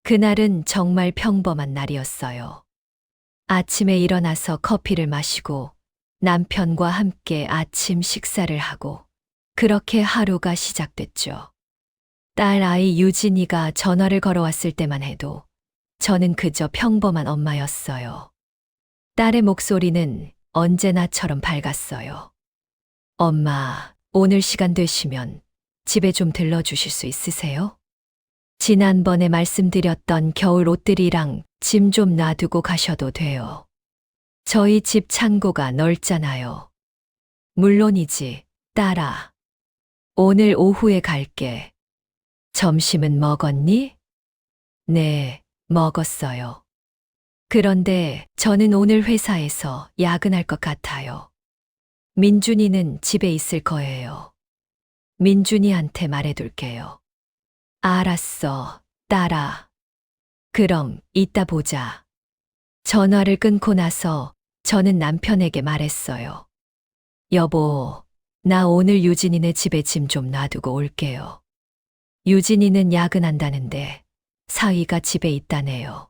그날은 정말 평범한 날이었어요. 아침에 일어나서 커피를 마시고 남편과 함께 아침 식사를 하고 그렇게 하루가 시작됐죠. 딸 아이 유진이가 전화를 걸어왔을 때만 해도 저는 그저 평범한 엄마였어요. 딸의 목소리는 언제나처럼 밝았어요. 엄마, 오늘 시간 되시면 집에 좀 들러주실 수 있으세요? 지난번에 말씀드렸던 겨울 옷들이랑 짐 좀 놔두고 가셔도 돼요. 저희 집 창고가 넓잖아요. 물론이지, 딸아. 오늘 오후에 갈게. 점심은 먹었니? 네, 먹었어요. 그런데 저는 오늘 회사에서 야근할 것 같아요. 민준이는 집에 있을 거예요. 민준이한테 말해둘게요. 알았어, 딸아. 그럼 이따 보자. 전화를 끊고 나서 저는 남편에게 말했어요. 여보, 나 오늘 유진이네 집에 짐 좀 놔두고 올게요. 유진이는 야근한다는데 사위가 집에 있다네요.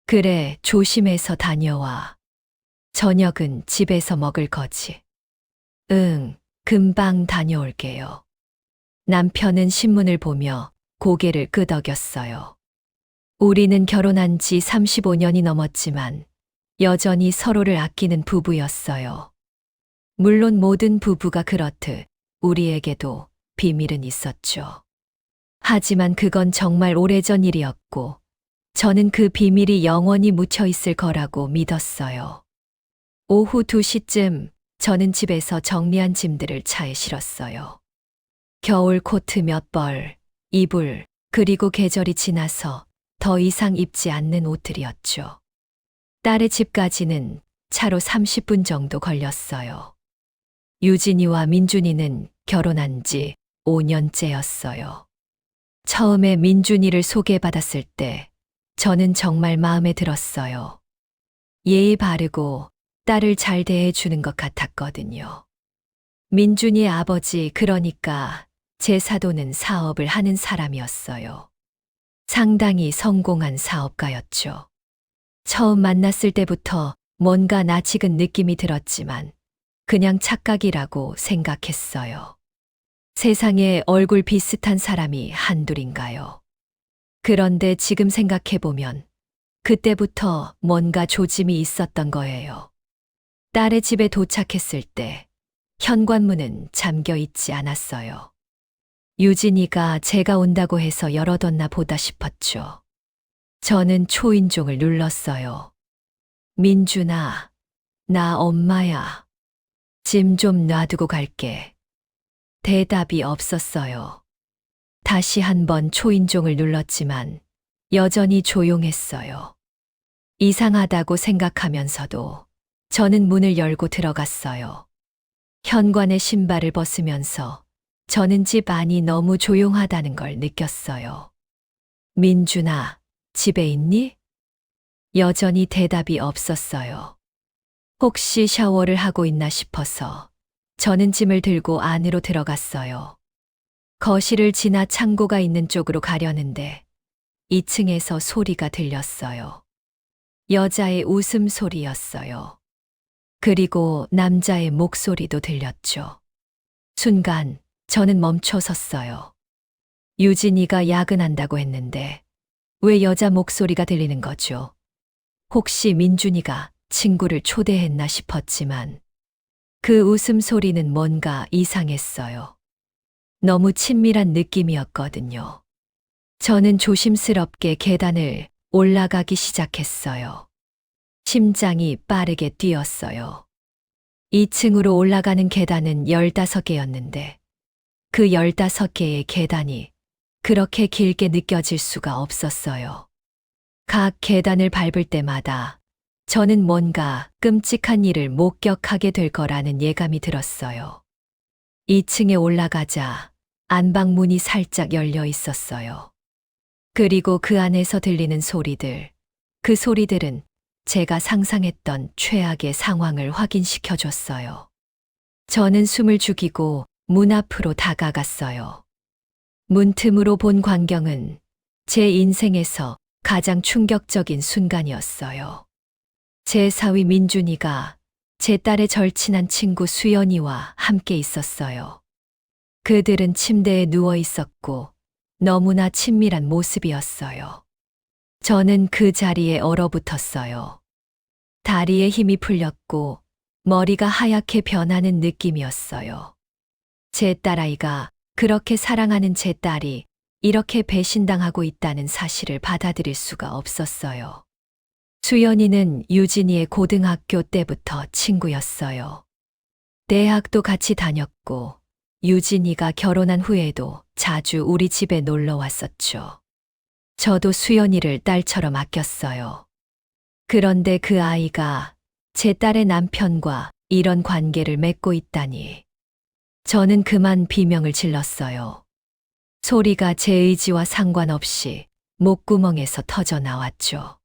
그래, 조심해서 다녀와. 저녁은 집에서 먹을 거지. 응, 금방 다녀올게요. 남편은 신문을 보며 고개를 끄덕였어요. 우리는 결혼한 지 35년이 넘었지만 여전히 서로를 아끼는 부부였어요. 물론 모든 부부가 그렇듯 우리에게도 비밀은 있었죠. 하지만 그건 정말 오래전 일이었고 저는 그 비밀이 영원히 묻혀 있을 거라고 믿었어요. 오후 2시쯤 저는 집에서 정리한 짐들을 차에 실었어요. 겨울 코트 몇 벌, 이불, 그리고 계절이 지나서 더 이상 입지 않는 옷들이었죠. 딸의 집까지는 차로 30분 정도 걸렸어요. 유진이와 민준이는 결혼한 지 5년째였어요. 처음에 민준이를 소개받았을 때 저는 정말 마음에 들었어요. 예의 바르고 딸을 잘 대해주는 것 같았거든요. 민준이의 아버지, 그러니까 제 사돈은 사업을 하는 사람이었어요. 상당히 성공한 사업가였죠. 처음 만났을 때부터 뭔가 낯익은 느낌이 들었지만 그냥 착각이라고 생각했어요. 세상에 얼굴 비슷한 사람이 한둘인가요? 그런데 지금 생각해보면 그때부터 뭔가 조짐이 있었던 거예요. 딸의 집에 도착했을 때 현관문은 잠겨 있지 않았어요. 유진이가 제가 온다고 해서 열어뒀나 보다 싶었죠. 저는 초인종을 눌렀어요. 민준아, 나 엄마야. 짐 좀 놔두고 갈게. 대답이 없었어요. 다시 한번 초인종을 눌렀지만 여전히 조용했어요. 이상하다고 생각하면서도 저는 문을 열고 들어갔어요. 현관에 신발을 벗으면서 저는 집 안이 너무 조용하다는 걸 느꼈어요. 민준아, 집에 있니? 여전히 대답이 없었어요. 혹시 샤워를 하고 있나 싶어서 저는 짐을 들고 안으로 들어갔어요. 거실을 지나 창고가 있는 쪽으로 가려는데 2층에서 소리가 들렸어요. 여자의 웃음소리였어요. 그리고 남자의 목소리도 들렸죠. 순간 저는 멈춰 섰어요. 유진이가 야근한다고 했는데 왜 여자 목소리가 들리는 거죠? 혹시 민준이가 친구를 초대했나 싶었지만 그 웃음소리는 뭔가 이상했어요. 너무 친밀한 느낌이었거든요. 저는 조심스럽게 계단을 올라가기 시작했어요. 심장이 빠르게 뛰었어요. 2층으로 올라가는 계단은 15개였는데 그 15개의 계단이 그렇게 길게 느껴질 수가 없었어요. 각 계단을 밟을 때마다 저는 뭔가 끔찍한 일을 목격하게 될 거라는 예감이 들었어요. 2층에 올라가자 안방문이 살짝 열려 있었어요. 그리고 그 안에서 들리는 소리들, 그 소리들은 제가 상상했던 최악의 상황을 확인시켜 줬어요. 저는 숨을 죽이고 문 앞으로 다가갔어요. 문틈으로 본 광경은 제 인생에서 가장 충격적인 순간이었어요. 제 사위 민준이가 제 딸의 절친한 친구 수연이와 함께 있었어요. 그들은 침대에 누워 있었고 너무나 친밀한 모습이었어요. 저는 그 자리에 얼어붙었어요. 다리에 힘이 풀렸고 머리가 하얗게 변하는 느낌이었어요. 제 딸아이가, 그렇게 사랑하는 제 딸이 이렇게 배신당하고 있다는 사실을 받아들일 수가 없었어요. 수연이는 유진이의 고등학교 때부터 친구였어요. 대학도 같이 다녔고 유진이가 결혼한 후에도 자주 우리 집에 놀러 왔었죠. 저도 수연이를 딸처럼 아꼈어요. 그런데 그 아이가 제 딸의 남편과 이런 관계를 맺고 있다니. 저는 그만 비명을 질렀어요. 소리가 제 의지와 상관없이 목구멍에서 터져 나왔죠.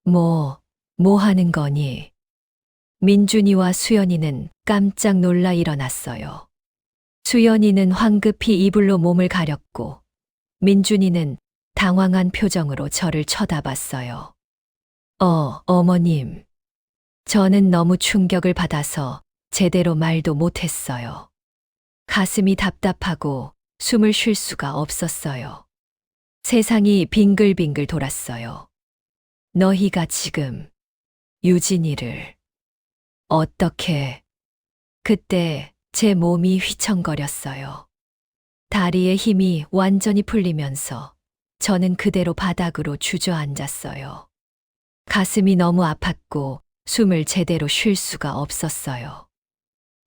뭐 하는 거니? 민준이와 수연이는 깜짝 놀라 일어났어요. 수연이는 황급히 이불로 몸을 가렸고 민준이는 당황한 표정으로 저를 쳐다봤어요. 어머님. 저는 너무 충격을 받아서 제대로 말도 못했어요. 가슴이 답답하고 숨을 쉴 수가 없었어요. 세상이 빙글빙글 돌았어요. 너희가 지금 유진이를 어떻게... 그때 제 몸이 휘청거렸어요. 다리에 힘이 완전히 풀리면서 저는 그대로 바닥으로 주저앉았어요. 가슴이 너무 아팠고 숨을 제대로 쉴 수가 없었어요.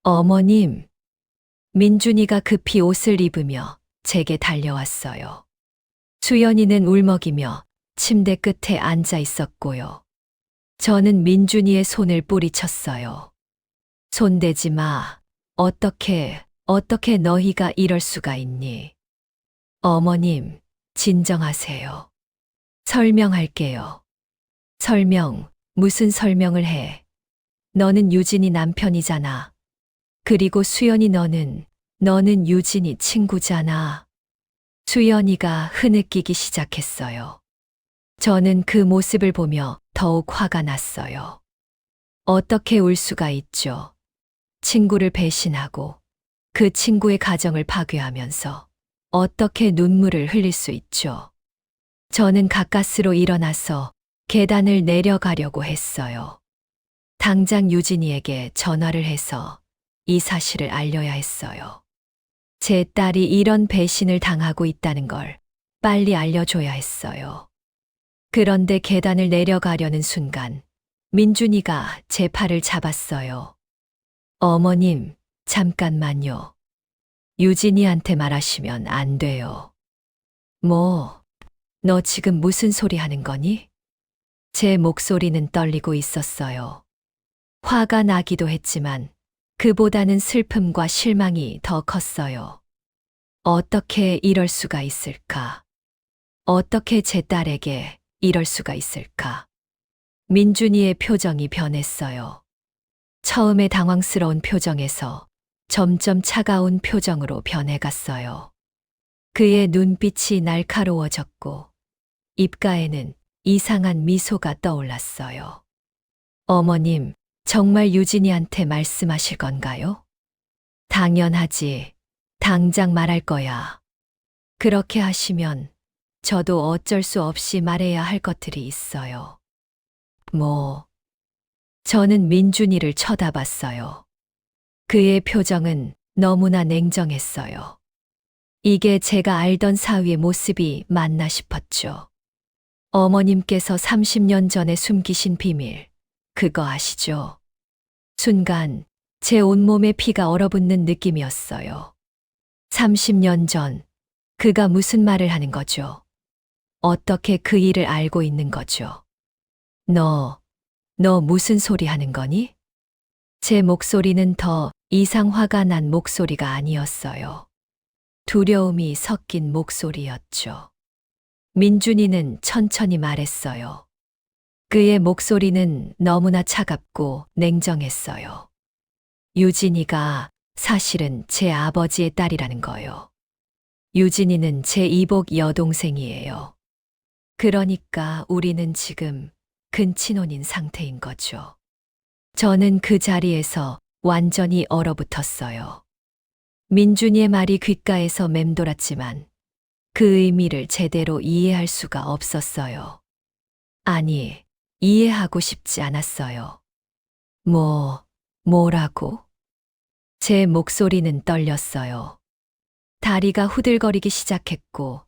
어머님. 민준이가 급히 옷을 입으며 제게 달려왔어요. 수연이는 울먹이며 침대 끝에 앉아 있었고요. 저는 민준이의 손을 뿌리쳤어요. 손대지 마. 어떻게 너희가 이럴 수가 있니? 어머님, 진정하세요. 설명할게요. 무슨 설명을 해? 너는 유진이 남편이잖아. 그리고 수연이 너는 유진이 친구잖아. 수연이가 흐느끼기 시작했어요. 저는 그 모습을 보며 더욱 화가 났어요. 어떻게 울 수가 있죠? 친구를 배신하고 그 친구의 가정을 파괴하면서 어떻게 눈물을 흘릴 수 있죠? 저는 가까스로 일어나서 계단을 내려가려고 했어요. 당장 유진이에게 전화를 해서 이 사실을 알려야 했어요. 제 딸이 이런 배신을 당하고 있다는 걸 빨리 알려줘야 했어요. 그런데 계단을 내려가려는 순간 민준이가 제 팔을 잡았어요. 어머님, 잠깐만요. 유진이한테 말하시면 안 돼요. 너 지금 무슨 소리 하는 거니? 제 목소리는 떨리고 있었어요. 화가 나기도 했지만 그보다는 슬픔과 실망이 더 컸어요. 어떻게 이럴 수가 있을까? 어떻게 제 딸에게 이럴 수가 있을까? 민준이의 표정이 변했어요. 처음에 당황스러운 표정에서 점점 차가운 표정으로 변해갔어요. 그의 눈빛이 날카로워졌고 입가에는 이상한 미소가 떠올랐어요. 어머님, 정말 유진이한테 말씀하실 건가요? 당연하지. 당장 말할 거야. 그렇게 하시면 저도 어쩔 수 없이 말해야 할 것들이 있어요. 저는 민준이를 쳐다봤어요. 그의 표정은 너무나 냉정했어요. 이게 제가 알던 사위의 모습이 맞나 싶었죠. 어머님께서 30년 전에 숨기신 비밀, 그거 아시죠? 순간 제 온몸에 피가 얼어붙는 느낌이었어요. 30년 전, 그가 무슨 말을 하는 거죠? 어떻게 그 일을 알고 있는 거죠? 너 무슨 소리 하는 거니? 제 목소리는 더 이상 화가 난 목소리가 아니었어요. 두려움이 섞인 목소리였죠. 민준이는 천천히 말했어요. 그의 목소리는 너무나 차갑고 냉정했어요. 유진이가 사실은 제 아버지의 딸이라는 거요. 유진이는 제 이복 여동생이에요. 그러니까 우리는 지금 근친혼인 상태인 거죠. 저는 그 자리에서 완전히 얼어붙었어요. 민준이의 말이 귓가에서 맴돌았지만 그 의미를 제대로 이해할 수가 없었어요. 아니, 이해하고 싶지 않았어요. 뭐라고? 제 목소리는 떨렸어요. 다리가 후들거리기 시작했고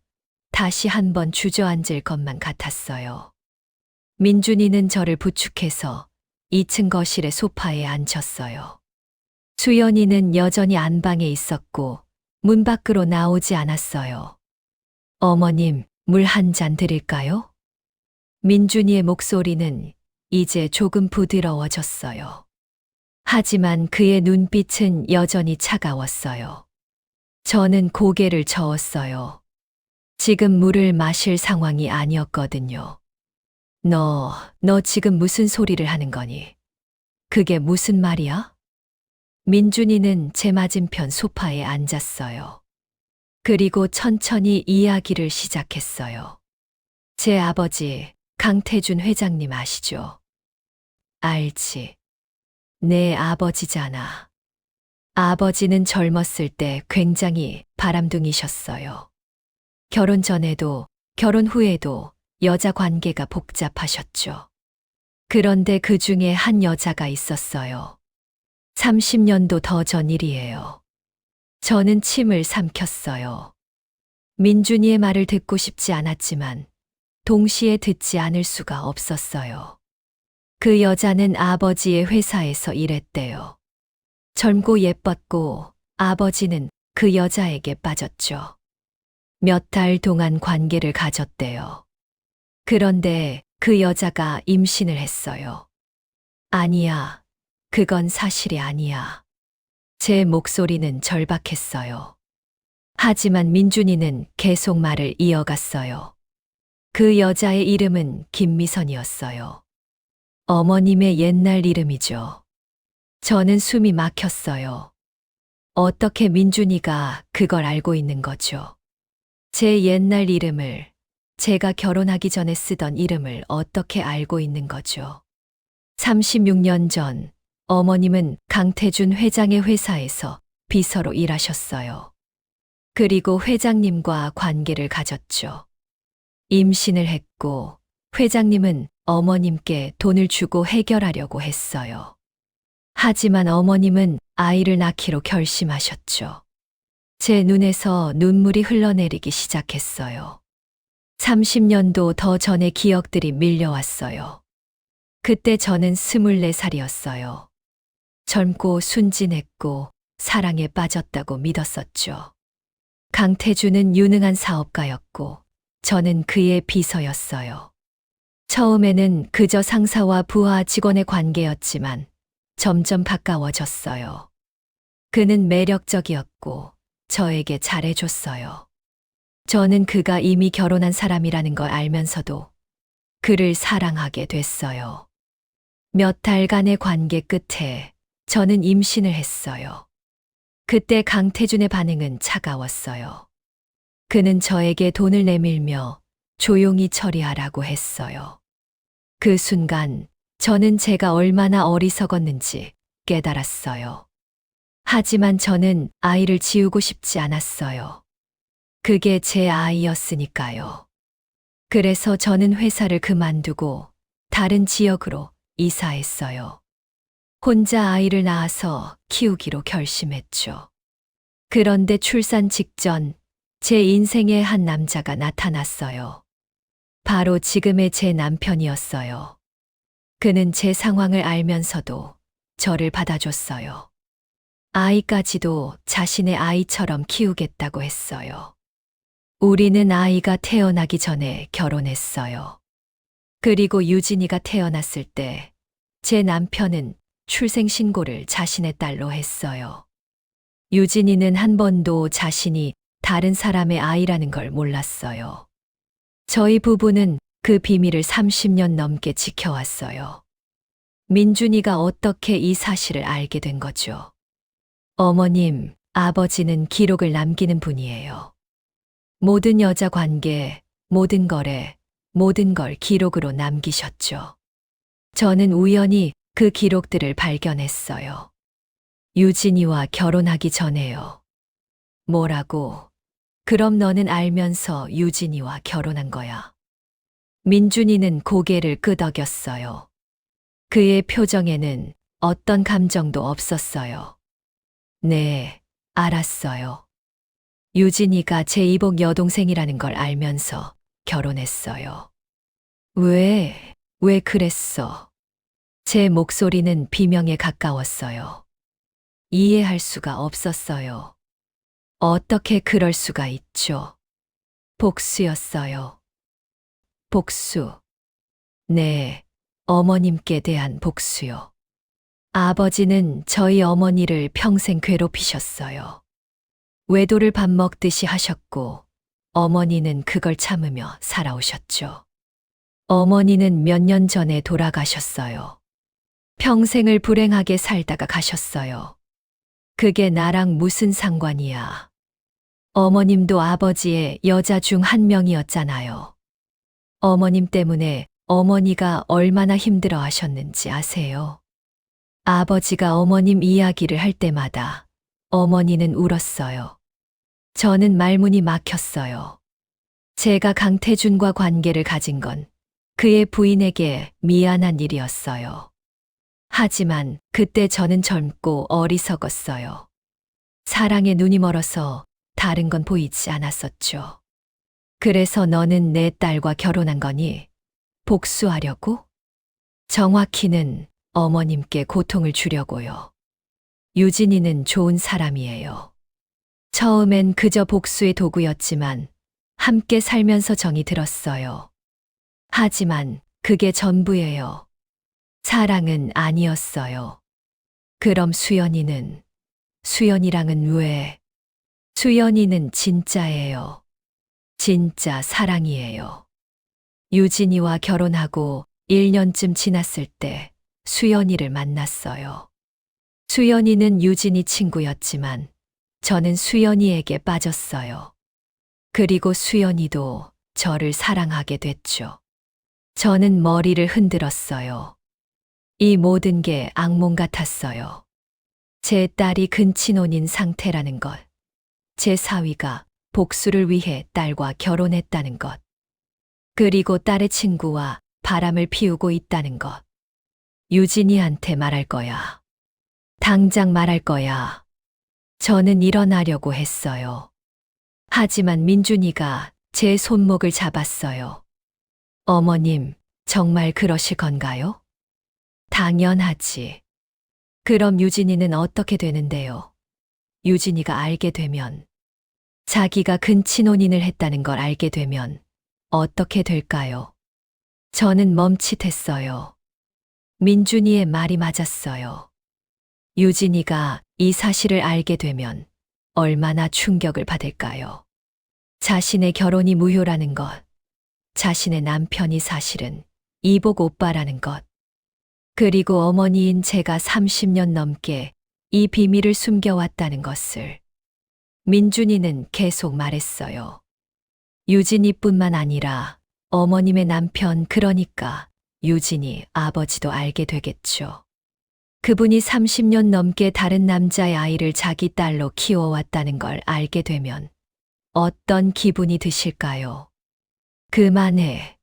다시 한번 주저앉을 것만 같았어요. 민준이는 저를 부축해서 2층 거실의 소파에 앉혔어요. 수연이는 여전히 안방에 있었고 문 밖으로 나오지 않았어요. 어머님, 물 한 잔 드릴까요? 민준이의 목소리는 이제 조금 부드러워졌어요. 하지만 그의 눈빛은 여전히 차가웠어요. 저는 고개를 저었어요. 지금 물을 마실 상황이 아니었거든요. 너 지금 무슨 소리를 하는 거니? 그게 무슨 말이야? 민준이는 제 맞은편 소파에 앉았어요. 그리고 천천히 이야기를 시작했어요. 제 아버지, 강태준 회장님 아시죠? 알지. 내 아버지잖아. 아버지는 젊었을 때 굉장히 바람둥이셨어요. 결혼 전에도 결혼 후에도 여자 관계가 복잡하셨죠. 그런데 그 중에 한 여자가 있었어요. 30년도 더 전 일이에요. 저는 침을 삼켰어요. 민준이의 말을 듣고 싶지 않았지만 동시에 듣지 않을 수가 없었어요. 그 여자는 아버지의 회사에서 일했대요. 젊고 예뻤고 아버지는 그 여자에게 빠졌죠. 몇 달 동안 관계를 가졌대요. 그런데 그 여자가 임신을 했어요. 아니야. 그건 사실이 아니야. 제 목소리는 절박했어요. 하지만 민준이는 계속 말을 이어갔어요. 그 여자의 이름은 김미선이었어요. 어머님의 옛날 이름이죠. 저는 숨이 막혔어요. 어떻게 민준이가 그걸 알고 있는 거죠? 제 옛날 이름을, 제가 결혼하기 전에 쓰던 이름을 어떻게 알고 있는 거죠? 36년 전 어머님은 강태준 회장의 회사에서 비서로 일하셨어요. 그리고 회장님과 관계를 가졌죠. 임신을 했고 회장님은 어머님께 돈을 주고 해결하려고 했어요. 하지만 어머님은 아이를 낳기로 결심하셨죠. 제 눈에서 눈물이 흘러내리기 시작했어요. 30년도 더 전의 기억들이 밀려왔어요. 그때 저는 24살이었어요. 젊고 순진했고 사랑에 빠졌다고 믿었었죠. 강태준은 유능한 사업가였고 저는 그의 비서였어요. 처음에는 그저 상사와 부하 직원의 관계였지만 점점 가까워졌어요. 그는 매력적이었고 저에게 잘해줬어요. 저는 그가 이미 결혼한 사람이라는 걸 알면서도 그를 사랑하게 됐어요. 몇 달간의 관계 끝에 저는 임신을 했어요. 그때 강태준의 반응은 차가웠어요. 그는 저에게 돈을 내밀며 조용히 처리하라고 했어요. 그 순간 저는 제가 얼마나 어리석었는지 깨달았어요. 하지만 저는 아이를 지우고 싶지 않았어요. 그게 제 아이였으니까요. 그래서 저는 회사를 그만두고 다른 지역으로 이사했어요. 혼자 아이를 낳아서 키우기로 결심했죠. 그런데 출산 직전 제 인생에 한 남자가 나타났어요. 바로 지금의 제 남편이었어요. 그는 제 상황을 알면서도 저를 받아줬어요. 아이까지도 자신의 아이처럼 키우겠다고 했어요. 우리는 아이가 태어나기 전에 결혼했어요. 그리고 유진이가 태어났을 때 제 남편은 출생신고를 자신의 딸로 했어요. 유진이는 한 번도 자신이 다른 사람의 아이라는 걸 몰랐어요. 저희 부부는 그 비밀을 30년 넘게 지켜왔어요. 민준이가 어떻게 이 사실을 알게 된 거죠? 어머님, 아버지는 기록을 남기는 분이에요. 모든 여자 관계, 모든 거래, 모든 걸 기록으로 남기셨죠. 저는 우연히 그 기록들을 발견했어요. 유진이와 결혼하기 전에요. 뭐라고? 그럼 너는 알면서 유진이와 결혼한 거야. 민준이는 고개를 끄덕였어요. 그의 표정에는 어떤 감정도 없었어요. 네, 알았어요. 유진이가 제 이복 여동생이라는 걸 알면서 결혼했어요. 왜 그랬어? 제 목소리는 비명에 가까웠어요. 이해할 수가 없었어요. 어떻게 그럴 수가 있죠? 복수였어요. 복수. 네, 어머님께 대한 복수요. 아버지는 저희 어머니를 평생 괴롭히셨어요. 외도를 밥 먹듯이 하셨고, 어머니는 그걸 참으며 살아오셨죠. 어머니는 몇 년 전에 돌아가셨어요. 평생을 불행하게 살다가 가셨어요. 그게 나랑 무슨 상관이야. 어머님도 아버지의 여자 중 한 명이었잖아요. 어머님 때문에 어머니가 얼마나 힘들어 하셨는지 아세요? 아버지가 어머님 이야기를 할 때마다 어머니는 울었어요. 저는 말문이 막혔어요. 제가 강태준과 관계를 가진 건 그의 부인에게 미안한 일이었어요. 하지만 그때 저는 젊고 어리석었어요. 사랑에 눈이 멀어서 다른 건 보이지 않았었죠. 그래서 너는 내 딸과 결혼한 거니? 복수하려고? 정확히는 어머님께 고통을 주려고요. 유진이는 좋은 사람이에요. 처음엔 그저 복수의 도구였지만 함께 살면서 정이 들었어요. 하지만 그게 전부예요. 사랑은 아니었어요. 그럼 수연이랑은 왜? 수연이는 진짜예요. 진짜 사랑이에요. 유진이와 결혼하고 1년쯤 지났을 때 수연이를 만났어요. 수연이는 유진이 친구였지만 저는 수연이에게 빠졌어요. 그리고 수연이도 저를 사랑하게 됐죠. 저는 머리를 흔들었어요. 이 모든 게 악몽 같았어요. 제 딸이 근친혼인 상태라는 것. 제 사위가 복수를 위해 딸과 결혼했다는 것. 그리고 딸의 친구와 바람을 피우고 있다는 것. 유진이한테 말할 거야. 당장 말할 거야. 저는 일어나려고 했어요. 하지만 민준이가 제 손목을 잡았어요. 어머님, 정말 그러실 건가요? 당연하지. 그럼 유진이는 어떻게 되는데요? 유진이가 알게 되면, 자기가 근친혼인을 했다는 걸 알게 되면 어떻게 될까요? 저는 멈칫했어요. 민준이의 말이 맞았어요. 유진이가 이 사실을 알게 되면 얼마나 충격을 받을까요? 자신의 결혼이 무효라는 것, 자신의 남편이 사실은 이복 오빠라는 것, 그리고 어머니인 제가 30년 넘게 이 비밀을 숨겨왔다는 것을. 민준이는 계속 말했어요. 유진이뿐만 아니라 어머님의 남편, 그러니까 유진이 아버지도 알게 되겠죠. 그분이 30년 넘게 다른 남자의 아이를 자기 딸로 키워왔다는 걸 알게 되면 어떤 기분이 드실까요? 그만해.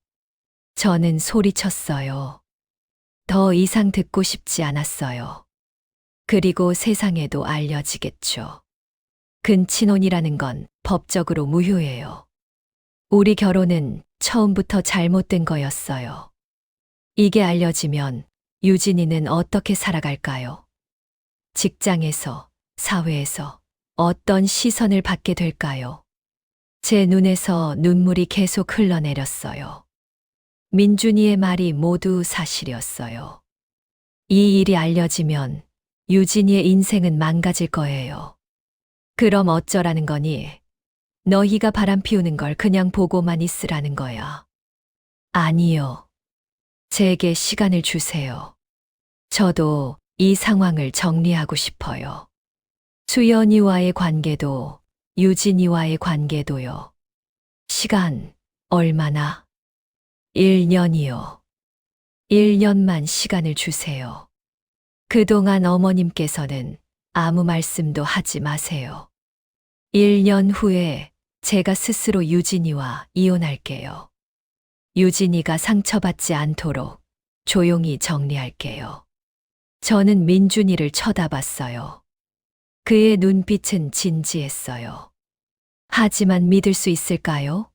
저는 소리쳤어요. 더 이상 듣고 싶지 않았어요. 그리고 세상에도 알려지겠죠. 근친혼이라는 건 법적으로 무효예요. 우리 결혼은 처음부터 잘못된 거였어요. 이게 알려지면 유진이는 어떻게 살아갈까요? 직장에서, 사회에서 어떤 시선을 받게 될까요? 제 눈에서 눈물이 계속 흘러내렸어요. 민준이의 말이 모두 사실이었어요. 이 일이 알려지면 유진이의 인생은 망가질 거예요. 그럼 어쩌라는 거니? 너희가 바람 피우는 걸 그냥 보고만 있으라는 거야. 아니요. 제게 시간을 주세요. 저도 이 상황을 정리하고 싶어요. 수연이와의 관계도, 유진이와의 관계도요. 시간, 얼마나? 1년이요. 1년만 시간을 주세요. 그동안 어머님께서는 아무 말씀도 하지 마세요. 1년 후에 제가 스스로 유진이와 이혼할게요. 유진이가 상처받지 않도록 조용히 정리할게요. 저는 민준이를 쳐다봤어요. 그의 눈빛은 진지했어요. 하지만 믿을 수 있을까요?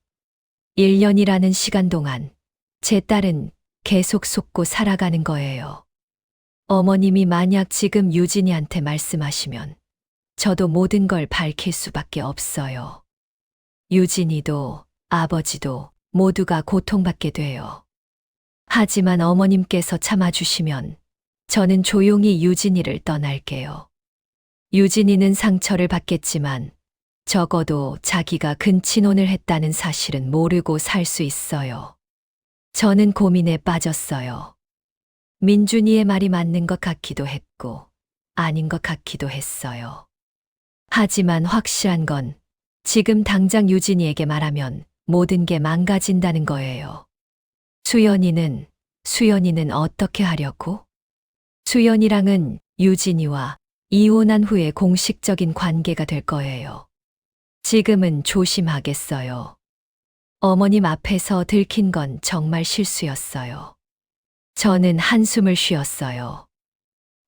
1년이라는 시간 동안 제 딸은 계속 속고 살아가는 거예요. 어머님이 만약 지금 유진이한테 말씀하시면 저도 모든 걸 밝힐 수밖에 없어요. 유진이도 아버지도 모두가 고통받게 돼요. 하지만 어머님께서 참아주시면 저는 조용히 유진이를 떠날게요. 유진이는 상처를 받겠지만 적어도 자기가 근친혼을 했다는 사실은 모르고 살 수 있어요. 저는 고민에 빠졌어요. 민준이의 말이 맞는 것 같기도 했고 아닌 것 같기도 했어요. 하지만 확실한 건 지금 당장 유진이에게 말하면 모든 게 망가진다는 거예요. 수연이는 어떻게 하려고? 수연이랑은 유진이와 이혼한 후에 공식적인 관계가 될 거예요. 지금은 조심하겠어요. 어머님 앞에서 들킨 건 정말 실수였어요. 저는 한숨을 쉬었어요.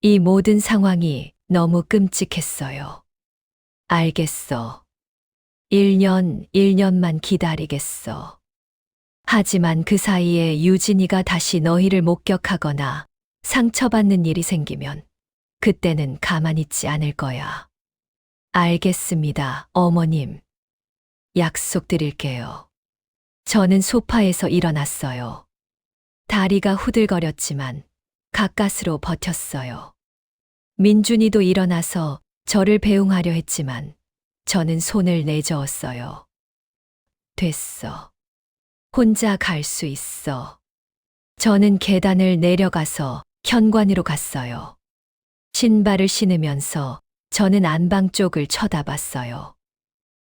이 모든 상황이 너무 끔찍했어요. 알겠어. 1년만 기다리겠어. 하지만 그 사이에 유진이가 다시 너희를 목격하거나 상처받는 일이 생기면 그때는 가만히 있지 않을 거야. 알겠습니다, 어머님. 약속드릴게요. 저는 소파에서 일어났어요. 다리가 후들거렸지만 가까스로 버텼어요. 민준이도 일어나서 저를 배웅하려 했지만 저는 손을 내저었어요. 됐어. 혼자 갈 수 있어. 저는 계단을 내려가서 현관으로 갔어요. 신발을 신으면서 저는 안방 쪽을 쳐다봤어요.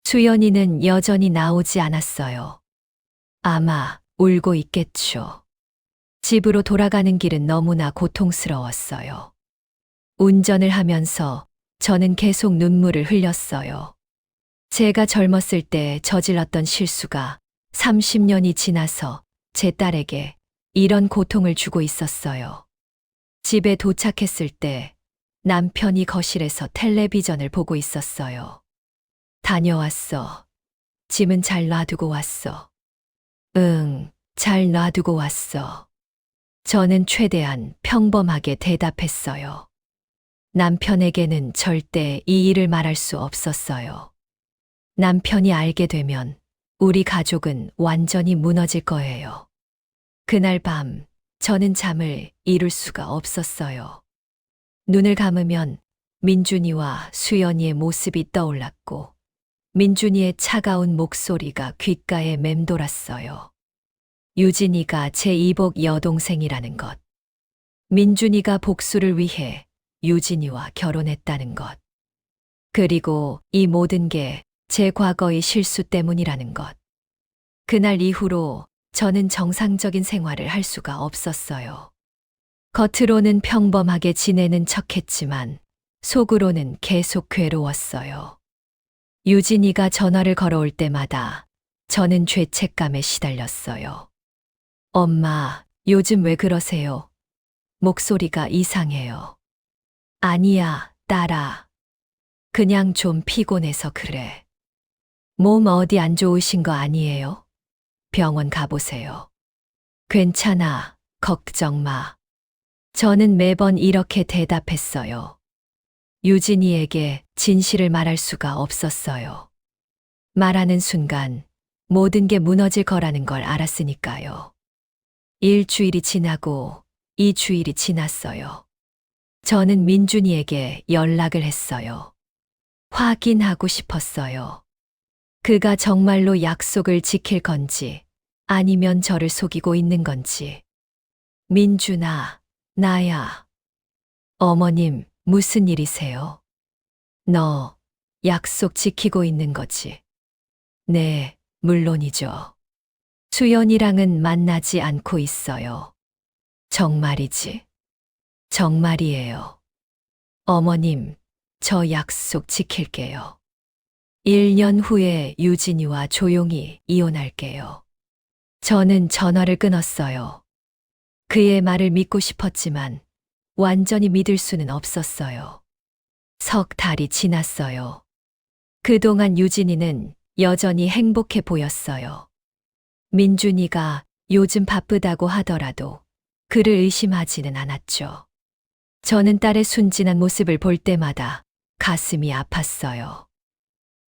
수연이는 여전히 나오지 않았어요. 아마 울고 있겠죠. 집으로 돌아가는 길은 너무나 고통스러웠어요. 운전을 하면서 저는 계속 눈물을 흘렸어요. 제가 젊었을 때 저질렀던 실수가 30년이 지나서 제 딸에게 이런 고통을 주고 있었어요. 집에 도착했을 때 남편이 거실에서 텔레비전을 보고 있었어요. 다녀왔어. 짐은 잘 놔두고 왔어. 응, 잘 놔두고 왔어. 저는 최대한 평범하게 대답했어요. 남편에게는 절대 이 일을 말할 수 없었어요. 남편이 알게 되면 우리 가족은 완전히 무너질 거예요. 그날 밤 저는 잠을 이룰 수가 없었어요. 눈을 감으면 민준이와 수연이의 모습이 떠올랐고 민준이의 차가운 목소리가 귓가에 맴돌았어요. 유진이가 제 이복 여동생이라는 것. 민준이가 복수를 위해 유진이와 결혼했다는 것. 그리고 이 모든 게 제 과거의 실수 때문이라는 것. 그날 이후로 저는 정상적인 생활을 할 수가 없었어요. 겉으로는 평범하게 지내는 척했지만 속으로는 계속 괴로웠어요. 유진이가 전화를 걸어올 때마다 저는 죄책감에 시달렸어요. 엄마, 요즘 왜 그러세요? 목소리가 이상해요. 아니야, 딸아. 그냥 좀 피곤해서 그래. 몸 어디 안 좋으신 거 아니에요? 병원 가보세요. 괜찮아, 걱정 마. 저는 매번 이렇게 대답했어요. 유진이에게 진실을 말할 수가 없었어요. 말하는 순간 모든 게 무너질 거라는 걸 알았으니까요. 일주일이 지나고 2주일이 지났어요. 저는 민준이에게 연락을 했어요. 확인하고 싶었어요. 그가 정말로 약속을 지킬 건지 아니면 저를 속이고 있는 건지. 민준아, 나야. 어머님, 무슨 일이세요? 너 약속 지키고 있는 거지? 네, 물론이죠. 수연이랑은 만나지 않고 있어요. 정말이지. 정말이에요. 어머님, 저 약속 지킬게요. 1년 후에 유진이와 조용히 이혼할게요. 저는 전화를 끊었어요. 그의 말을 믿고 싶었지만 완전히 믿을 수는 없었어요. 석 달이 지났어요. 그동안 유진이는 여전히 행복해 보였어요. 민준이가 요즘 바쁘다고 하더라도 그를 의심하지는 않았죠. 저는 딸의 순진한 모습을 볼 때마다 가슴이 아팠어요.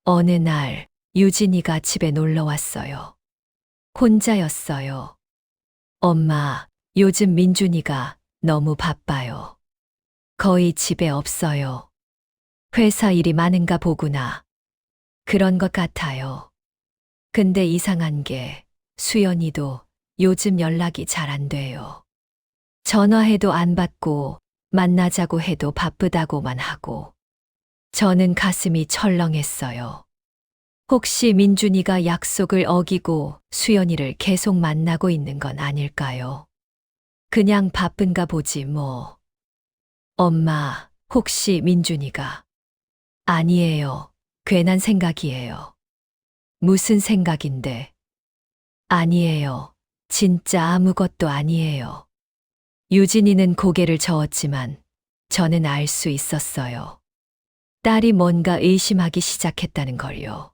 어느 날 유진이가 집에 놀러 왔어요. 혼자였어요. 엄마, 요즘 민준이가 너무 바빠요. 거의 집에 없어요. 회사 일이 많은가 보구나. 그런 것 같아요. 근데 이상한 게 수연이도 요즘 연락이 잘 안 돼요. 전화해도 안 받고 만나자고 해도 바쁘다고만 하고. 저는 가슴이 철렁했어요. 혹시 민준이가 약속을 어기고 수연이를 계속 만나고 있는 건 아닐까요? 그냥 바쁜가 보지 뭐. 엄마, 혹시 민준이가? 아니에요. 괜한 생각이에요. 무슨 생각인데? 아니에요. 진짜 아무것도 아니에요. 유진이는 고개를 저었지만 저는 알 수 있었어요. 딸이 뭔가 의심하기 시작했다는 걸요.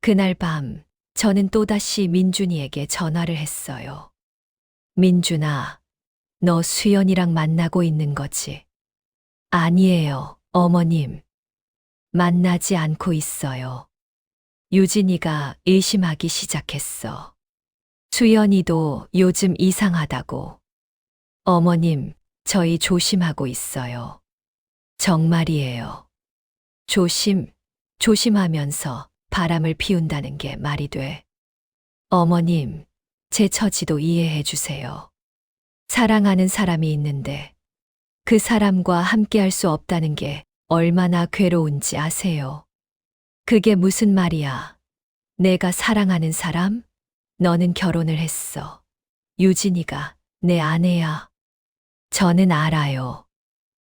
그날 밤 저는 또다시 민준이에게 전화를 했어요. 민준아, 너 수연이랑 만나고 있는 거지? 아니에요, 어머님. 만나지 않고 있어요. 유진이가 의심하기 시작했어. 수연이도 요즘 이상하다고. 어머님, 저희 조심하고 있어요. 정말이에요. 조심하면서 바람을 피운다는 게 말이 돼. 어머님, 제 처지도 이해해 주세요. 사랑하는 사람이 있는데 그 사람과 함께할 수 없다는 게 얼마나 괴로운지 아세요? 그게 무슨 말이야? 내가 사랑하는 사람? 너는 결혼을 했어. 유진이가 내 아내야. 저는 알아요.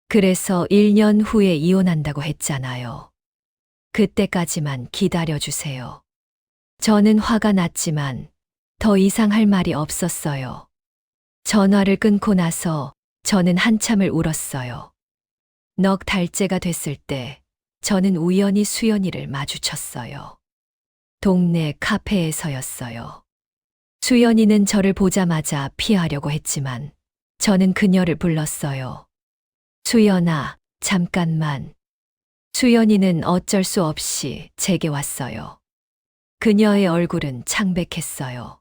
그래서 1년 후에 이혼한다고 했잖아요. 그때까지만 기다려주세요. 저는 화가 났지만 더 이상 할 말이 없었어요. 전화를 끊고 나서 저는 한참을 울었어요. 넉 달째가 됐을 때 저는 우연히 수연이를 마주쳤어요. 동네 카페에서였어요. 수연이는 저를 보자마자 피하려고 했지만 저는 그녀를 불렀어요. 수연아, 잠깐만. 수연이는 어쩔 수 없이 제게 왔어요. 그녀의 얼굴은 창백했어요.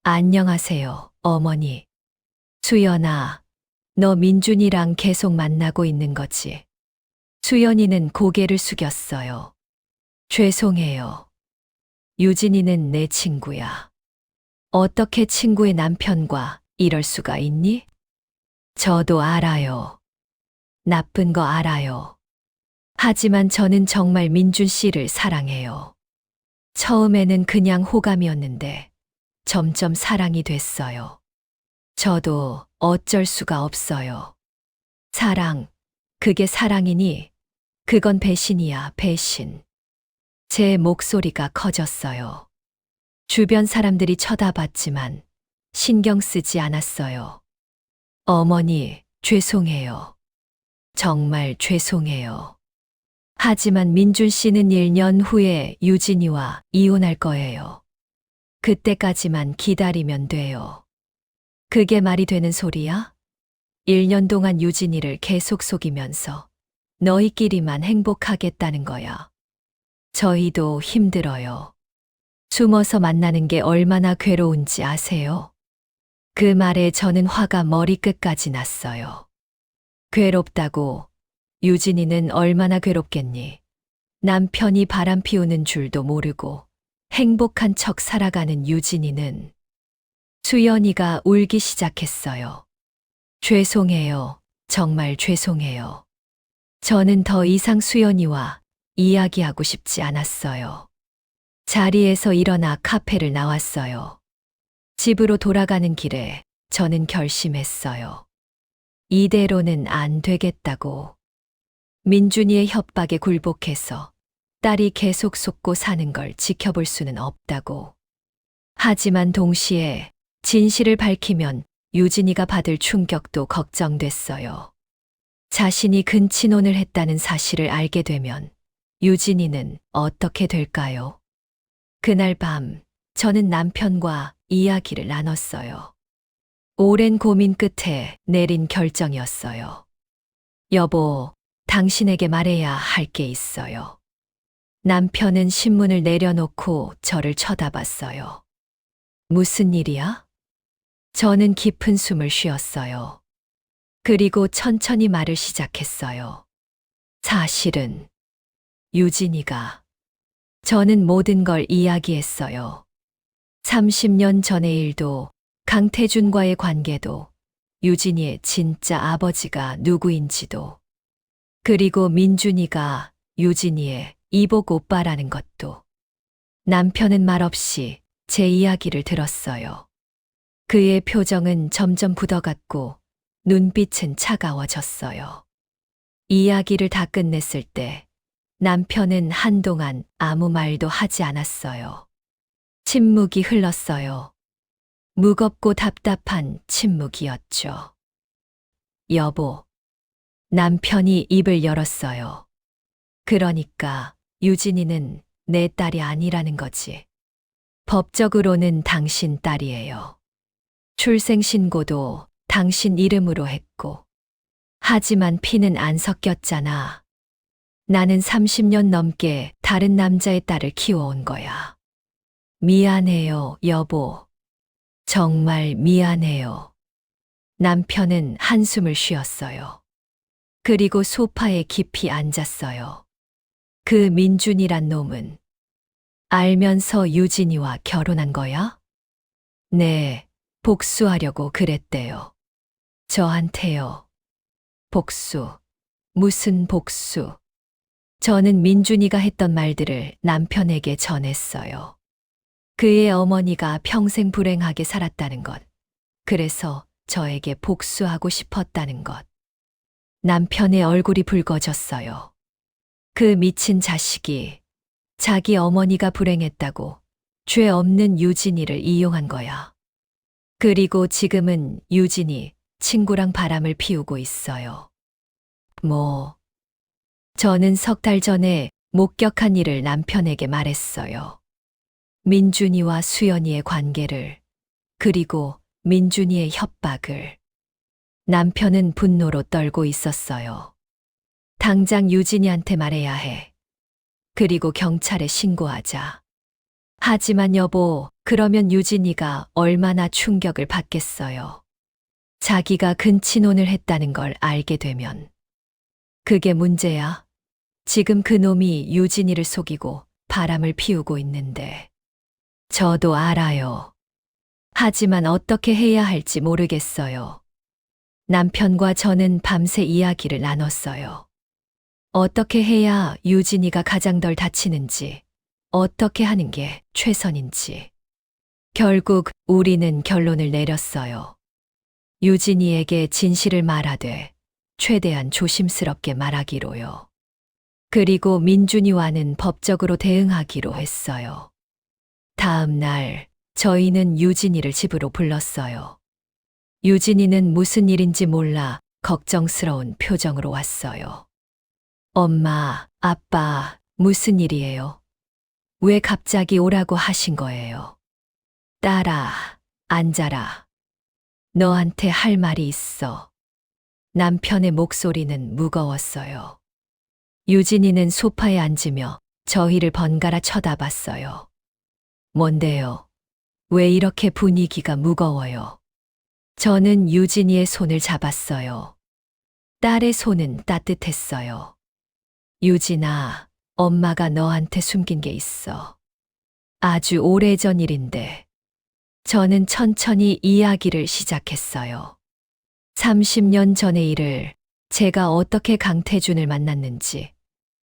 안녕하세요, 어머니. 수연아, 너 민준이랑 계속 만나고 있는 거지? 수연이는 고개를 숙였어요. 죄송해요. 유진이는 내 친구야. 어떻게 친구의 남편과 이럴 수가 있니? 저도 알아요. 나쁜 거 알아요. 하지만 저는 정말 민준 씨를 사랑해요. 처음에는 그냥 호감이었는데 점점 사랑이 됐어요. 저도 어쩔 수가 없어요. 사랑, 그게 사랑이니? 그건 배신이야, 배신. 제 목소리가 커졌어요. 주변 사람들이 쳐다봤지만 신경 쓰지 않았어요. 어머니, 죄송해요. 정말 죄송해요. 하지만 민준 씨는 1년 후에 유진이와 이혼할 거예요. 그때까지만 기다리면 돼요. 그게 말이 되는 소리야? 1년 동안 유진이를 계속 속이면서 너희끼리만 행복하겠다는 거야. 저희도 힘들어요. 숨어서 만나는 게 얼마나 괴로운지 아세요? 그 말에 저는 화가 머리끝까지 났어요. 괴롭다고? 유진이는 얼마나 괴롭겠니? 남편이 바람 피우는 줄도 모르고 행복한 척 살아가는 유진이는. 수연이가 울기 시작했어요. 죄송해요. 정말 죄송해요. 저는 더 이상 수연이와 이야기하고 싶지 않았어요. 자리에서 일어나 카페를 나왔어요. 집으로 돌아가는 길에 저는 결심했어요. 이대로는 안 되겠다고. 민준이의 협박에 굴복해서 딸이 계속 속고 사는 걸 지켜볼 수는 없다고. 하지만 동시에 진실을 밝히면 유진이가 받을 충격도 걱정됐어요. 자신이 근친혼을 했다는 사실을 알게 되면 유진이는 어떻게 될까요? 그날 밤 저는 남편과 이야기를 나눴어요. 오랜 고민 끝에 내린 결정이었어요. 여보, 당신에게 말해야 할 게 있어요. 남편은 신문을 내려놓고 저를 쳐다봤어요. 무슨 일이야? 저는 깊은 숨을 쉬었어요. 그리고 천천히 말을 시작했어요. 사실은 유진이가. 저는 모든 걸 이야기했어요. 30년 전의 일도, 강태준과의 관계도, 유진이의 진짜 아버지가 누구인지도, 그리고 민준이가 유진이의 이복 오빠라는 것도. 남편은 말없이 제 이야기를 들었어요. 그의 표정은 점점 굳어갔고 눈빛은 차가워졌어요. 이야기를 다 끝냈을 때 남편은 한동안 아무 말도 하지 않았어요. 침묵이 흘렀어요. 무겁고 답답한 침묵이었죠. 여보. 남편이 입을 열었어요. 그러니까 유진이는 내 딸이 아니라는 거지. 법적으로는 당신 딸이에요. 출생신고도 당신 이름으로 했고. 하지만 피는 안 섞였잖아. 나는 30년 넘게 다른 남자의 딸을 키워온 거야. 미안해요, 여보. 정말 미안해요. 남편은 한숨을 쉬었어요. 그리고 소파에 깊이 앉았어요. 그 민준이란 놈은 알면서 유진이와 결혼한 거야? 네, 복수하려고 그랬대요. 저한테요. 복수. 무슨 복수? 저는 민준이가 했던 말들을 남편에게 전했어요. 그의 어머니가 평생 불행하게 살았다는 것. 그래서 저에게 복수하고 싶었다는 것. 남편의 얼굴이 붉어졌어요. 그 미친 자식이 자기 어머니가 불행했다고 죄 없는 유진이를 이용한 거야. 그리고 지금은 유진이 친구랑 바람을 피우고 있어요. 저는 3달 전에 목격한 일을 남편에게 말했어요. 민준이와 수연이의 관계를, 그리고 민준이의 협박을. 남편은 분노로 떨고 있었어요. 당장 유진이한테 말해야 해. 그리고 경찰에 신고하자. 하지만 여보, 그러면 유진이가 얼마나 충격을 받겠어요. 자기가 근친혼을 했다는 걸 알게 되면. 그게 문제야. 지금 그 놈이 유진이를 속이고 바람을 피우고 있는데. 저도 알아요. 하지만 어떻게 해야 할지 모르겠어요. 남편과 저는 밤새 이야기를 나눴어요. 어떻게 해야 유진이가 가장 덜 다치는지, 어떻게 하는 게 최선인지. 결국 우리는 결론을 내렸어요. 유진이에게 진실을 말하되 최대한 조심스럽게 말하기로요. 그리고 민준이와는 법적으로 대응하기로 했어요. 다음 날 저희는 유진이를 집으로 불렀어요. 유진이는 무슨 일인지 몰라 걱정스러운 표정으로 왔어요. 엄마, 아빠, 무슨 일이에요? 왜 갑자기 오라고 하신 거예요? 딸아, 앉아라. 너한테 할 말이 있어. 남편의 목소리는 무거웠어요. 유진이는 소파에 앉으며 저희를 번갈아 쳐다봤어요. 뭔데요? 왜 이렇게 분위기가 무거워요? 저는 유진이의 손을 잡았어요. 딸의 손은 따뜻했어요. 유진아, 엄마가 너한테 숨긴 게 있어. 아주 오래전 일인데. 저는 천천히 이야기를 시작했어요. 30년 전의 일을, 제가 어떻게 강태준을 만났는지,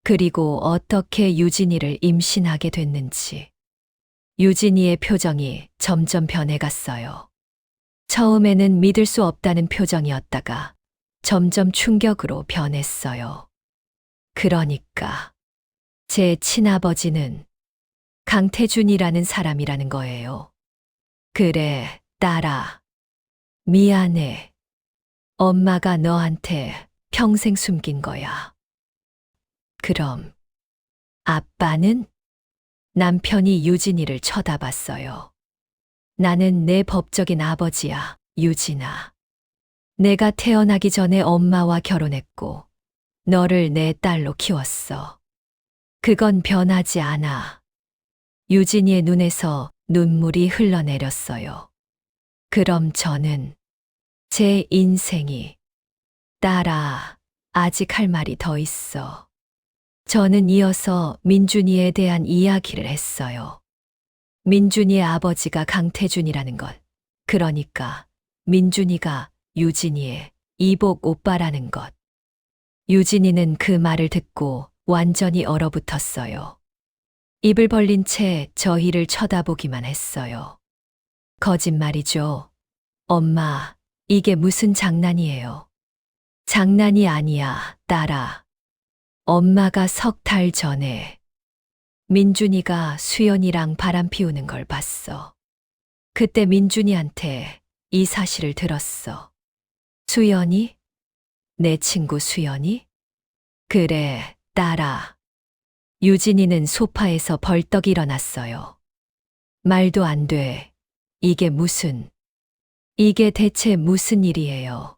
그리고 어떻게 유진이를 임신하게 됐는지. 유진이의 표정이 점점 변해갔어요. 처음에는 믿을 수 없다는 표정이었다가 점점 충격으로 변했어요. 그러니까 제 친아버지는 강태준이라는 사람이라는 거예요. 그래, 딸아. 미안해. 엄마가 너한테 평생 숨긴 거야. 그럼 아빠는? 남편이 유진이를 쳐다봤어요. 나는 내 법적인 아버지야, 유진아. 내가 태어나기 전에 엄마와 결혼했고, 너를 내 딸로 키웠어. 그건 변하지 않아. 유진이의 눈에서 눈물이 흘러내렸어요. 그럼 저는 제 인생이, 딸아, 아직 할 말이 더 있어. 저는 이어서 민준이에 대한 이야기를 했어요. 민준이의 아버지가 강태준이라는 것, 그러니까 민준이가 유진이의 이복 오빠라는 것. 유진이는 그 말을 듣고 완전히 얼어붙었어요. 입을 벌린 채 저희를 쳐다보기만 했어요. 거짓말이죠. 엄마, 이게 무슨 장난이에요. 장난이 아니야, 딸아. 엄마가 석 달 전에 민준이가 수연이랑 바람 피우는 걸 봤어. 그때 민준이한테 이 사실을 들었어. 수연이? 내 친구 수연이? 그래, 딸아. 유진이는 소파에서 벌떡 일어났어요. 말도 안 돼. 이게 대체 무슨 일이에요?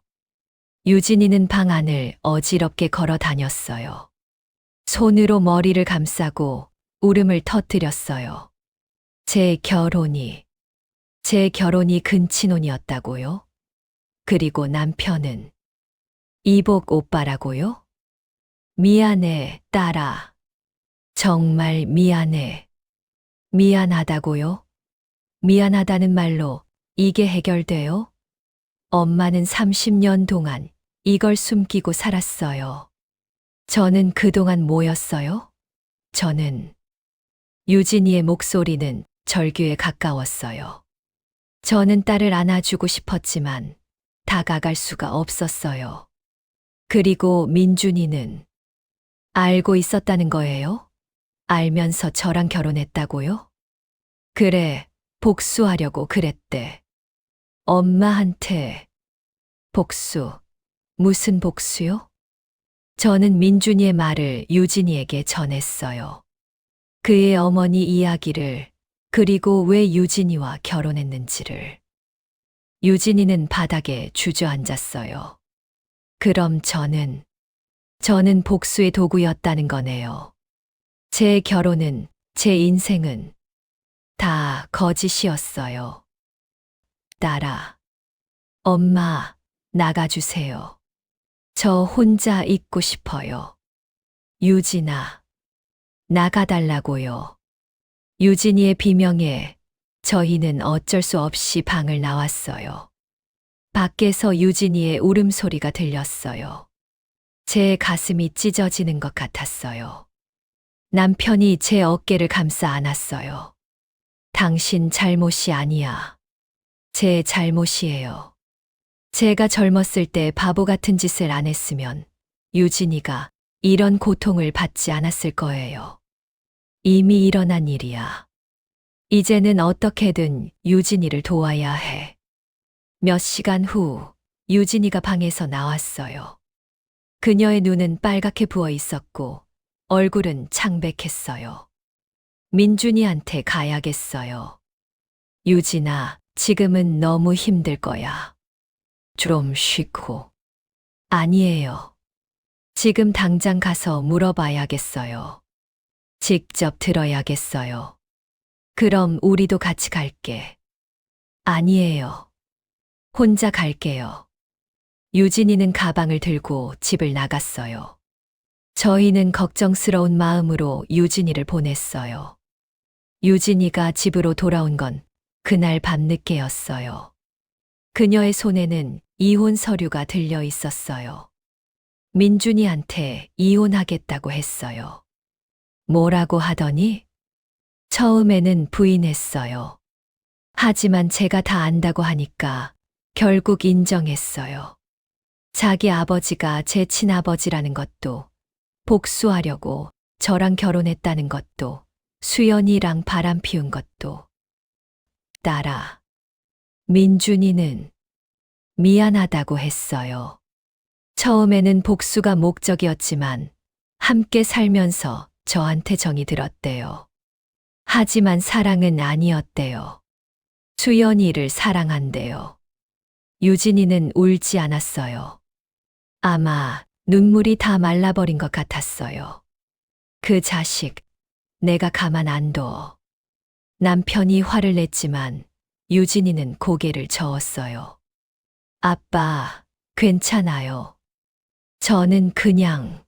유진이는 방 안을 어지럽게 걸어 다녔어요. 손으로 머리를 감싸고 울음을 터뜨렸어요. 제 결혼이 근친혼이었다고요? 그리고 남편은 이복 오빠라고요? 미안해, 딸아. 정말 미안해. 미안하다고요? 미안하다는 말로 이게 해결돼요? 엄마는 30년 동안 이걸 숨기고 살았어요. 저는 그동안 뭐였어요? 저는 유진이의 목소리는 절규에 가까웠어요. 저는 딸을 안아주고 싶었지만 다가갈 수가 없었어요. 그리고 민준이는 알고 있었다는 거예요? 알면서 저랑 결혼했다고요? 그래, 복수하려고 그랬대. 엄마한테 복수, 무슨 복수요? 저는 민준이의 말을 유진이에게 전했어요. 그의 어머니 이야기를, 그리고 왜 유진이와 결혼했는지를. 유진이는 바닥에 주저앉았어요. 그럼 저는 복수의 도구였다는 거네요. 제 결혼은, 제 인생은 다 거짓이었어요. 딸아, 엄마, 나가주세요. 저 혼자 있고 싶어요. 유진아, 나가달라고요. 유진이의 비명에 저희는 어쩔 수 없이 방을 나왔어요. 밖에서 유진이의 울음소리가 들렸어요. 제 가슴이 찢어지는 것 같았어요. 남편이 제 어깨를 감싸 안았어요. 당신 잘못이 아니야. 제 잘못이에요. 제가 젊었을 때 바보 같은 짓을 안 했으면 유진이가 이런 고통을 받지 않았을 거예요. 이미 일어난 일이야. 이제는 어떻게든 유진이를 도와야 해. 몇 시간 후 유진이가 방에서 나왔어요. 그녀의 눈은 빨갛게 부어 있었고 얼굴은 창백했어요. 민준이한테 가야겠어요. 유진아, 지금은 너무 힘들 거야. 좀 쉬고. 아니에요. 지금 당장 가서 물어봐야겠어요. 직접 들어야겠어요. 그럼 우리도 같이 갈게. 아니에요. 혼자 갈게요. 유진이는 가방을 들고 집을 나갔어요. 저희는 걱정스러운 마음으로 유진이를 보냈어요. 유진이가 집으로 돌아온 건 그날 밤늦게였어요. 그녀의 손에는 이혼 서류가 들려 있었어요. 민준이한테 이혼하겠다고 했어요. 뭐라고 하더니? 처음에는 부인했어요. 하지만 제가 다 안다고 하니까 결국 인정했어요. 자기 아버지가 제 친아버지라는 것도, 복수하려고 저랑 결혼했다는 것도, 수연이랑 바람 피운 것도. 딸아, 민준이는 미안하다고 했어요. 처음에는 복수가 목적이었지만 함께 살면서 저한테 정이 들었대요. 하지만 사랑은 아니었대요. 수연이를 사랑한대요. 유진이는 울지 않았어요. 아마 눈물이 다 말라버린 것 같았어요. 그 자식, 내가 가만 안 둬. 남편이 화를 냈지만 유진이는 고개를 저었어요. 아빠, 괜찮아요. 저는 그냥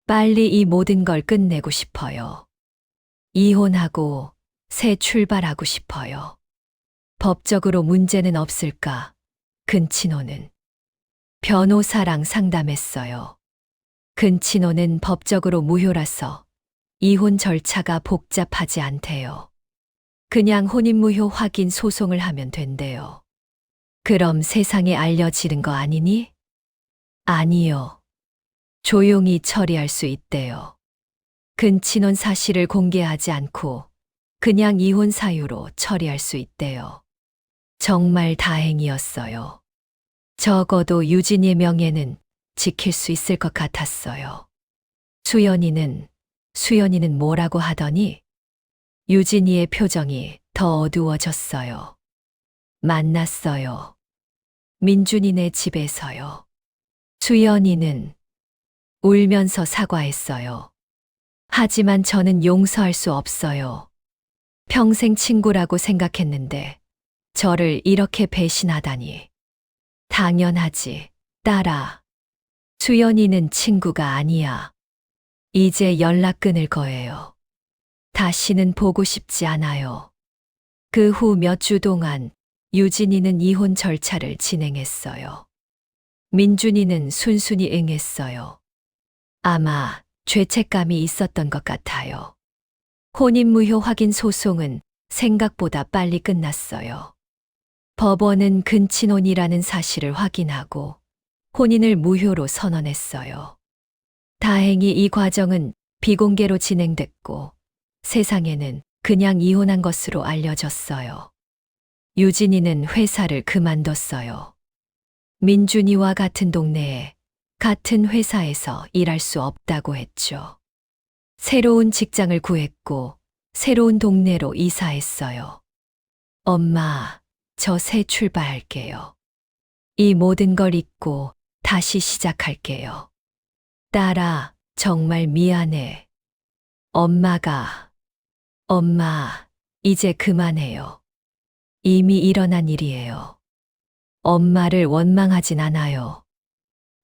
빨리 이 모든 걸 끝내고 싶어요. 이혼하고 새 출발하고 싶어요. 법적으로 문제는 없을까? 근친호는. 변호사랑 상담했어요. 근친호는 법적으로 무효라서 이혼 절차가 복잡하지 않대요. 그냥 혼인무효 확인 소송을 하면 된대요. 그럼 세상에 알려지는 거 아니니? 아니요. 조용히 처리할 수 있대요. 근친혼 사실을 공개하지 않고 그냥 이혼 사유로 처리할 수 있대요. 정말 다행이었어요. 적어도 유진이의 명예는 지킬 수 있을 것 같았어요. 수연이는 뭐라고 하더니? 유진이의 표정이 더 어두워졌어요. 만났어요. 민준이네 집에서요. 수연이는 울면서 사과했어요. 하지만 저는 용서할 수 없어요. 평생 친구라고 생각했는데 저를 이렇게 배신하다니. 당연하지, 딸아. 수연이는 친구가 아니야. 이제 연락 끊을 거예요. 다시는 보고 싶지 않아요. 그 후 몇 주 동안 유진이는 이혼 절차를 진행했어요. 민준이는 순순히 응했어요. 아마 죄책감이 있었던 것 같아요. 혼인무효 확인 소송은 생각보다 빨리 끝났어요. 법원은 근친혼이라는 사실을 확인하고 혼인을 무효로 선언했어요. 다행히 이 과정은 비공개로 진행됐고 세상에는 그냥 이혼한 것으로 알려졌어요. 유진이는 회사를 그만뒀어요. 민준이와 같은 동네에 같은 회사에서 일할 수 없다고 했죠. 새로운 직장을 구했고 새로운 동네로 이사했어요. 엄마, 저 새 출발할게요. 이 모든 걸 잊고 다시 시작할게요. 딸아, 정말 미안해. 엄마, 이제 그만해요. 이미 일어난 일이에요. 엄마를 원망하진 않아요.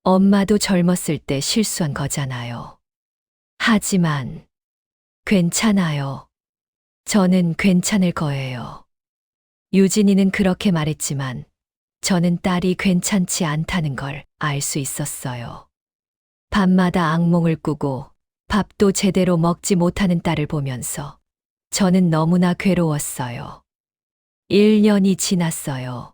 엄마도 젊었을 때 실수한 거잖아요. 하지만 괜찮아요. 저는 괜찮을 거예요. 유진이는 그렇게 말했지만 저는 딸이 괜찮지 않다는 걸 알 수 있었어요. 밤마다 악몽을 꾸고 밥도 제대로 먹지 못하는 딸을 보면서 저는 너무나 괴로웠어요. 1년이 지났어요.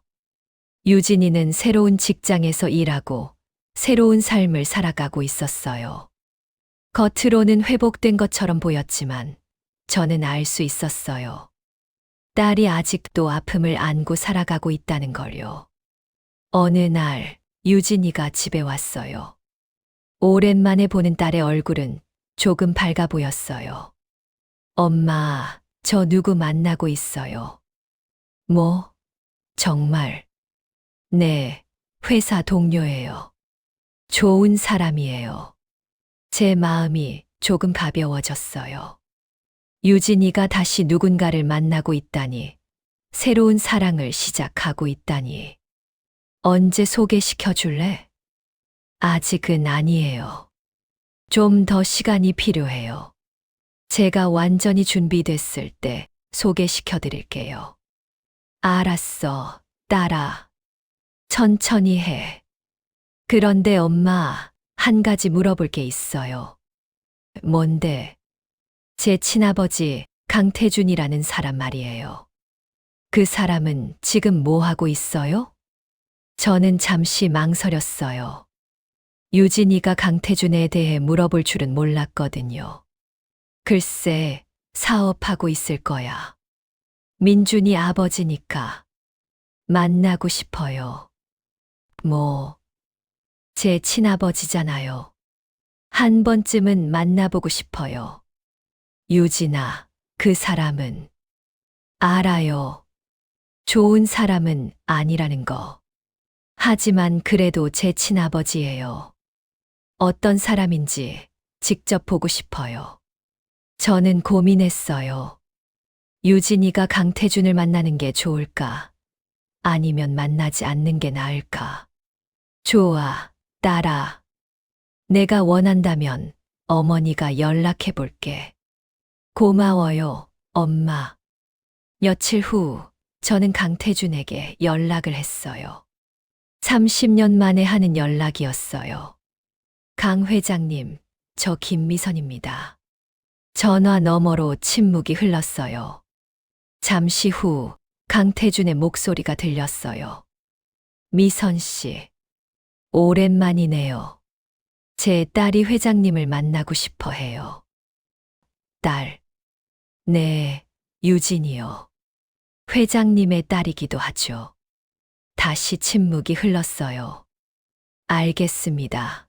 유진이는 새로운 직장에서 일하고 새로운 삶을 살아가고 있었어요. 겉으로는 회복된 것처럼 보였지만 저는 알 수 있었어요. 딸이 아직도 아픔을 안고 살아가고 있다는 걸요. 어느 날 유진이가 집에 왔어요. 오랜만에 보는 딸의 얼굴은 조금 밝아 보였어요. 엄마, 저 누구 만나고 있어요. 뭐? 정말? 네, 회사 동료예요. 좋은 사람이에요. 제 마음이 조금 가벼워졌어요. 유진이가 다시 누군가를 만나고 있다니, 새로운 사랑을 시작하고 있다니. 언제 소개시켜 줄래? 아직은 아니에요. 좀 더 시간이 필요해요. 제가 완전히 준비됐을 때 소개시켜 드릴게요. 알았어, 딸아. 천천히 해. 그런데 엄마, 한 가지 물어볼 게 있어요. 뭔데? 제 친아버지 강태준이라는 사람 말이에요. 그 사람은 지금 뭐 하고 있어요? 저는 잠시 망설였어요. 유진이가 강태준에 대해 물어볼 줄은 몰랐거든요. 글쎄, 사업하고 있을 거야. 민준이 아버지니까 만나고 싶어요. 뭐, 제 친아버지잖아요. 한 번쯤은 만나보고 싶어요. 유진아, 그 사람은 알아요. 좋은 사람은 아니라는 거. 하지만 그래도 제 친아버지예요. 어떤 사람인지 직접 보고 싶어요. 저는 고민했어요. 유진이가 강태준을 만나는 게 좋을까? 아니면 만나지 않는 게 나을까? 좋아, 딸아. 내가 원한다면 어머니가 연락해 볼게. 고마워요, 엄마. 며칠 후 저는 강태준에게 연락을 했어요. 30년 만에 하는 연락이었어요. 강 회장님, 저 김미선입니다. 전화 너머로 침묵이 흘렀어요. 잠시 후 강태준의 목소리가 들렸어요. 미선 씨, 오랜만이네요. 제 딸이 회장님을 만나고 싶어 해요. 딸. 네, 유진이요. 회장님의 딸이기도 하죠. 다시 침묵이 흘렀어요. 알겠습니다.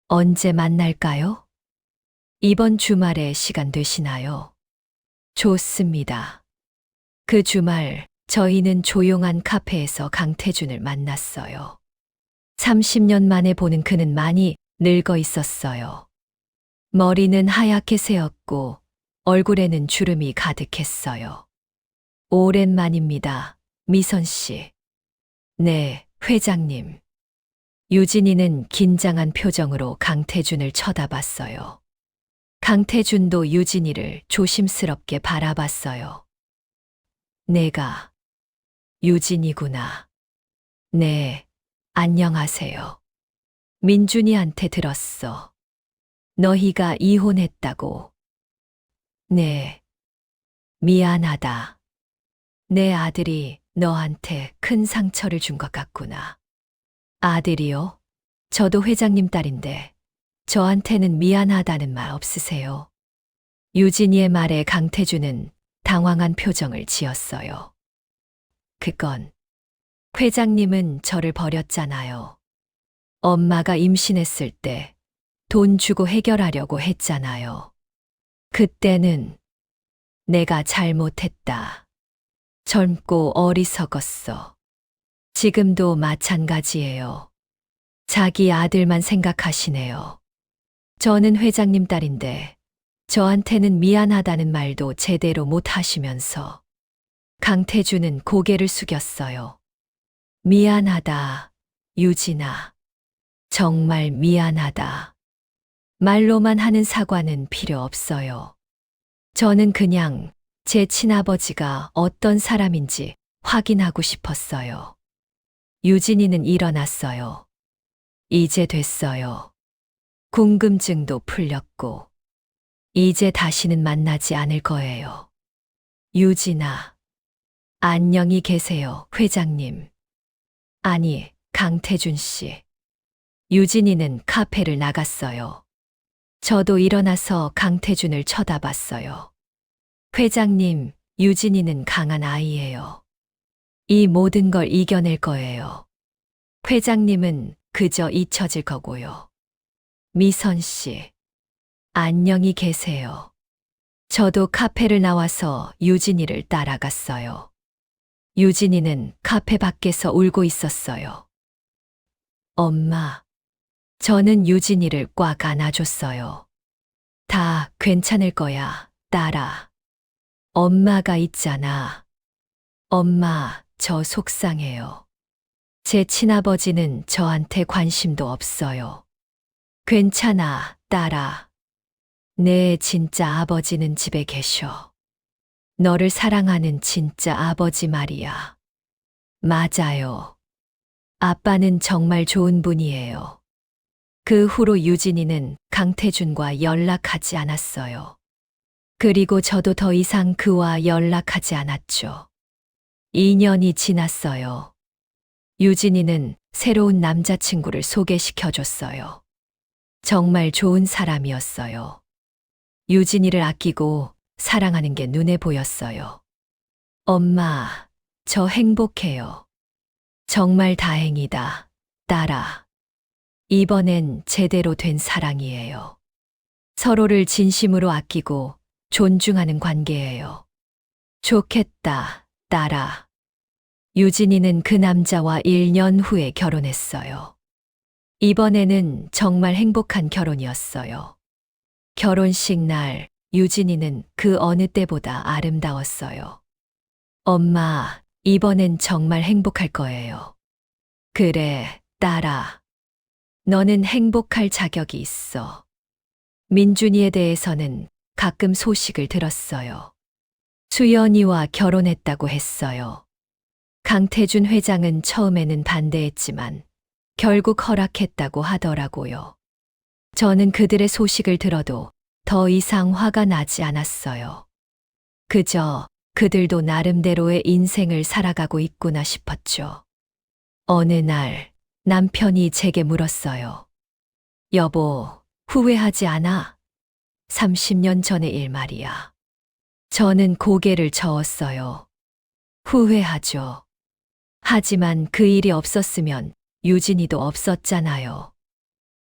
언제 만날까요? 이번 주말에 시간 되시나요? 좋습니다. 그 주말 저희는 조용한 카페에서 강태준을 만났어요. 30년 만에 보는 그는 많이 늙어 있었어요. 머리는 하얗게 새었고 얼굴에는 주름이 가득했어요. 오랜만입니다, 미선 씨. 네, 회장님. 유진이는 긴장한 표정으로 강태준을 쳐다봤어요. 강태준도 유진이를 조심스럽게 바라봤어요. 내가 유진이구나. 네, 안녕하세요. 민준이한테 들었어. 너희가 이혼했다고. 네, 미안하다. 내 아들이 너한테 큰 상처를 준 것 같구나. 아들이요? 저도 회장님 딸인데 저한테는 미안하다는 말 없으세요? 유진이의 말에 강태준은 당황한 표정을 지었어요. 그건 회장님은 저를 버렸잖아요. 엄마가 임신했을 때 돈 주고 해결하려고 했잖아요. 그때는 내가 잘못했다. 젊고 어리석었어. 지금도 마찬가지예요. 자기 아들만 생각하시네요. 저는 회장님 딸인데 저한테는 미안하다는 말도 제대로 못 하시면서 강태준은 고개를 숙였어요. 미안하다, 유진아. 정말 미안하다. 말로만 하는 사과는 필요 없어요. 저는 그냥 제 친아버지가 어떤 사람인지 확인하고 싶었어요. 유진이는 일어났어요. 이제 됐어요. 궁금증도 풀렸고, 이제 다시는 만나지 않을 거예요. 유진아, 안녕히 계세요, 회장님. 아니, 강태준 씨. 유진이는 카페를 나갔어요. 저도 일어나서 강태준을 쳐다봤어요. 회장님, 유진이는 강한 아이예요. 이 모든 걸 이겨낼 거예요. 회장님은 그저 잊혀질 거고요. 미선 씨, 안녕히 계세요. 저도 카페를 나와서 유진이를 따라갔어요. 유진이는 카페 밖에서 울고 있었어요. 엄마, 저는 유진이를 꽉 안아줬어요. 다 괜찮을 거야, 딸아. 엄마가 있잖아. 엄마, 저 속상해요. 제 친아버지는 저한테 관심도 없어요. 괜찮아, 딸아. 내 진짜 아버지는 집에 계셔. 너를 사랑하는 진짜 아버지 말이야. 맞아요. 아빠는 정말 좋은 분이에요. 그 후로 유진이는 강태준과 연락하지 않았어요. 그리고 저도 더 이상 그와 연락하지 않았죠. 2년이 지났어요. 유진이는 새로운 남자친구를 소개시켜줬어요. 정말 좋은 사람이었어요. 유진이를 아끼고 사랑하는 게 눈에 보였어요. 엄마, 저 행복해요. 정말 다행이다, 딸아. 이번엔 제대로 된 사랑이에요. 서로를 진심으로 아끼고 존중하는 관계예요. 좋겠다, 딸아. 유진이는 그 남자와 1년 후에 결혼했어요. 이번에는 정말 행복한 결혼이었어요. 결혼식 날 유진이는 그 어느 때보다 아름다웠어요. 엄마, 이번엔 정말 행복할 거예요. 그래, 딸아. 너는 행복할 자격이 있어. 민준이에 대해서는 가끔 소식을 들었어요. 수연이와 결혼했다고 했어요. 강태준 회장은 처음에는 반대했지만 결국 허락했다고 하더라고요. 저는 그들의 소식을 들어도 더 이상 화가 나지 않았어요. 그저 그들도 나름대로의 인생을 살아가고 있구나 싶었죠. 어느 날 남편이 제게 물었어요. 여보, 후회하지 않아? 30년 전의 일 말이야. 저는 고개를 저었어요. 후회하죠. 하지만 그 일이 없었으면 유진이도 없었잖아요.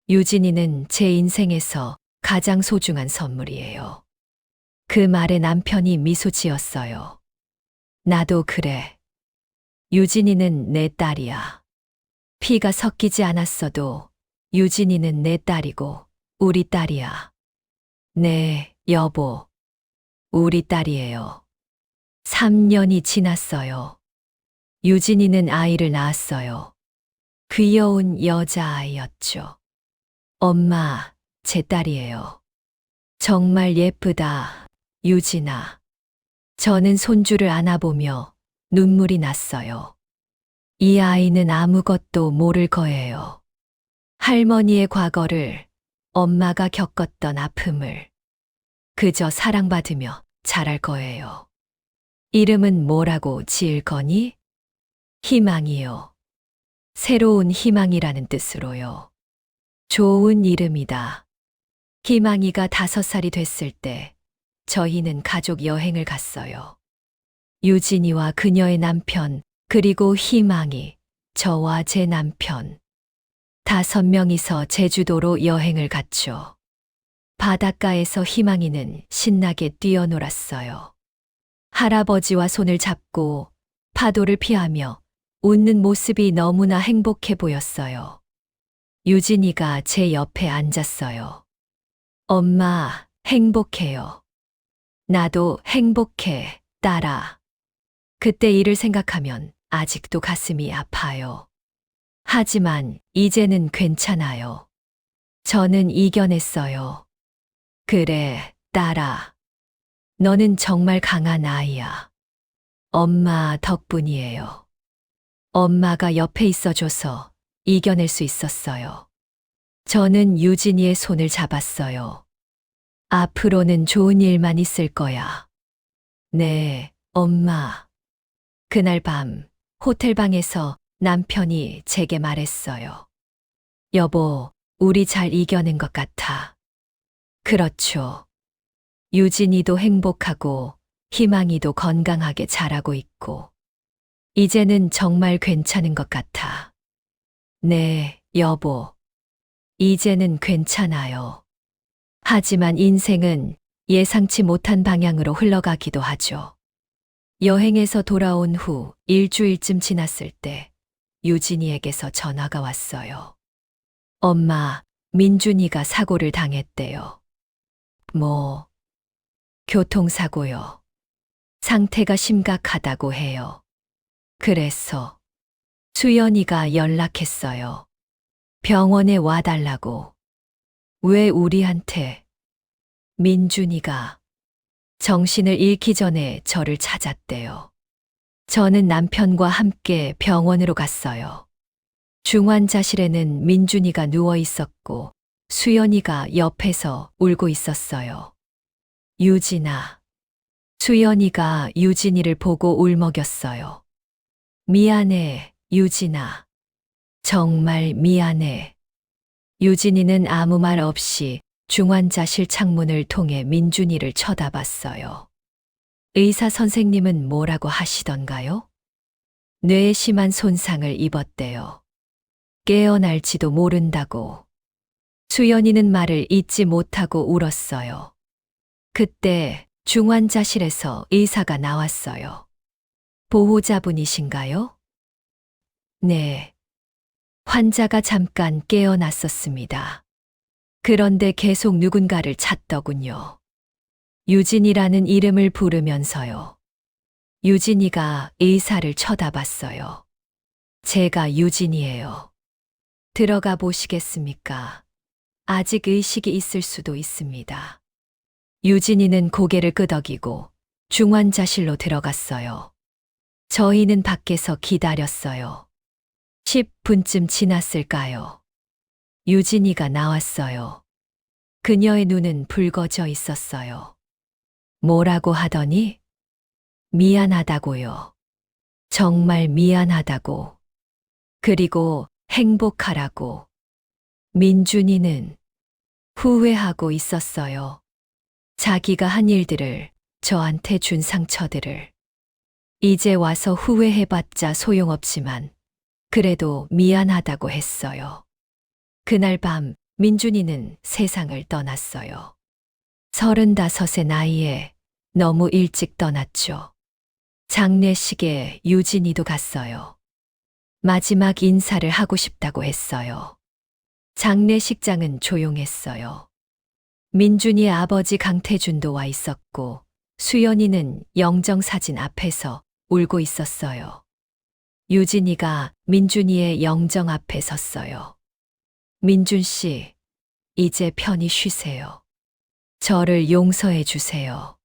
유진이는 제 인생에서 가장 소중한 선물이에요. 그 말에 남편이 미소 지었어요. 나도 그래. 유진이는 내 딸이야. 피가 섞이지 않았어도 유진이는 내 딸이고 우리 딸이야. 네, 여보. 우리 딸이에요. 3년이 지났어요. 유진이는 아이를 낳았어요. 귀여운 여자아이였죠. 엄마, 제 딸이에요. 정말 예쁘다, 유진아. 저는 손주를 안아보며 눈물이 났어요. 이 아이는 아무것도 모를 거예요. 할머니의 과거를, 엄마가 겪었던 아픔을 그저 사랑받으며 자랄 거예요. 이름은 뭐라고 지을 거니? 희망이요. 새로운 희망이라는 뜻으로요. 좋은 이름이다. 희망이가 5살이 됐을 때 저희는 가족 여행을 갔어요. 유진이와 그녀의 남편, 그리고 희망이, 저와 제 남편. 5명이서 제주도로 여행을 갔죠. 바닷가에서 희망이는 신나게 뛰어놀았어요. 할아버지와 손을 잡고 파도를 피하며 웃는 모습이 너무나 행복해 보였어요. 유진이가 제 옆에 앉았어요. 엄마, 행복해요. 나도 행복해, 딸아. 그때 일을 생각하면 아직도 가슴이 아파요. 하지만 이제는 괜찮아요. 저는 이겨냈어요. 그래, 딸아. 너는 정말 강한 아이야. 엄마 덕분이에요. 엄마가 옆에 있어줘서 이겨낼 수 있었어요. 저는 유진이의 손을 잡았어요. 앞으로는 좋은 일만 있을 거야. 네, 엄마. 그날 밤 호텔방에서 남편이 제게 말했어요. 여보, 우리 잘 이겨낸 것 같아. 그렇죠. 유진이도 행복하고 희망이도 건강하게 자라고 있고 이제는 정말 괜찮은 것 같아. 네, 여보. 이제는 괜찮아요. 하지만 인생은 예상치 못한 방향으로 흘러가기도 하죠. 여행에서 돌아온 후 일주일쯤 지났을 때 유진이에게서 전화가 왔어요. 엄마, 민준이가 사고를 당했대요. 교통사고요. 상태가 심각하다고 해요. 그래서 수연이가 연락했어요. 병원에 와달라고. 왜 우리한테? 민준이가 정신을 잃기 전에 저를 찾았대요. 저는 남편과 함께 병원으로 갔어요. 중환자실에는 민준이가 누워 있었고 수연이가 옆에서 울고 있었어요. 유진아. 수연이가 유진이를 보고 울먹였어요. 미안해, 유진아. 정말 미안해. 유진이는 아무 말 없이 중환자실 창문을 통해 민준이를 쳐다봤어요. 의사 선생님은 뭐라고 하시던가요? 뇌에 심한 손상을 입었대요. 깨어날지도 모른다고. 수연이는 말을 잇지 못하고 울었어요. 그때 중환자실에서 의사가 나왔어요. 보호자분이신가요? 네. 환자가 잠깐 깨어났었습니다. 그런데 계속 누군가를 찾더군요. 유진이라는 이름을 부르면서요. 유진이가 의사를 쳐다봤어요. 제가 유진이에요. 들어가 보시겠습니까? 아직 의식이 있을 수도 있습니다. 유진이는 고개를 끄덕이고 중환자실로 들어갔어요. 저희는 밖에서 기다렸어요. 10분쯤 지났을까요? 유진이가 나왔어요. 그녀의 눈은 붉어져 있었어요. 뭐라고 하더니? 미안하다고요. 정말 미안하다고. 그리고 행복하라고. 민준이는 후회하고 있었어요. 자기가 한 일들을, 저한테 준 상처들을. 이제 와서 후회해봤자 소용없지만 그래도 미안하다고 했어요. 그날 밤 민준이는 세상을 떠났어요. 35의 나이에 너무 일찍 떠났죠. 장례식에 유진이도 갔어요. 마지막 인사를 하고 싶다고 했어요. 장례식장은 조용했어요. 민준이의 아버지 강태준도 와 있었고 수연이는 영정사진 앞에서 울고 있었어요. 유진이가 민준이의 영정 앞에 섰어요. 민준 씨, 이제 편히 쉬세요. 저를 용서해 주세요.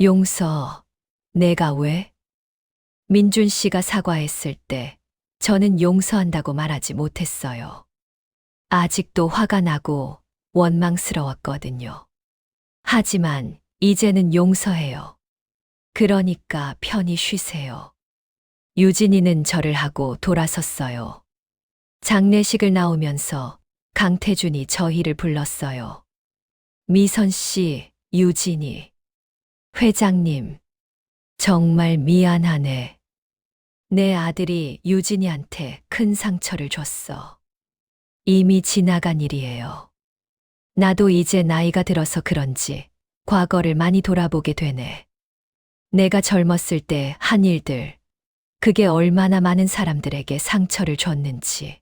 용서, 내가 왜? 민준 씨가 사과했을 때 저는 용서한다고 말하지 못했어요. 아직도 화가 나고 원망스러웠거든요. 하지만 이제는 용서해요. 그러니까 편히 쉬세요. 유진이는 절을 하고 돌아섰어요. 장례식을 나오면서 강태준이 저희를 불렀어요. 미선 씨, 유진이. 회장님, 정말 미안하네. 내 아들이 유진이한테 큰 상처를 줬어. 이미 지나간 일이에요. 나도 이제 나이가 들어서 그런지 과거를 많이 돌아보게 되네. 내가 젊었을 때 한 일들, 그게 얼마나 많은 사람들에게 상처를 줬는지.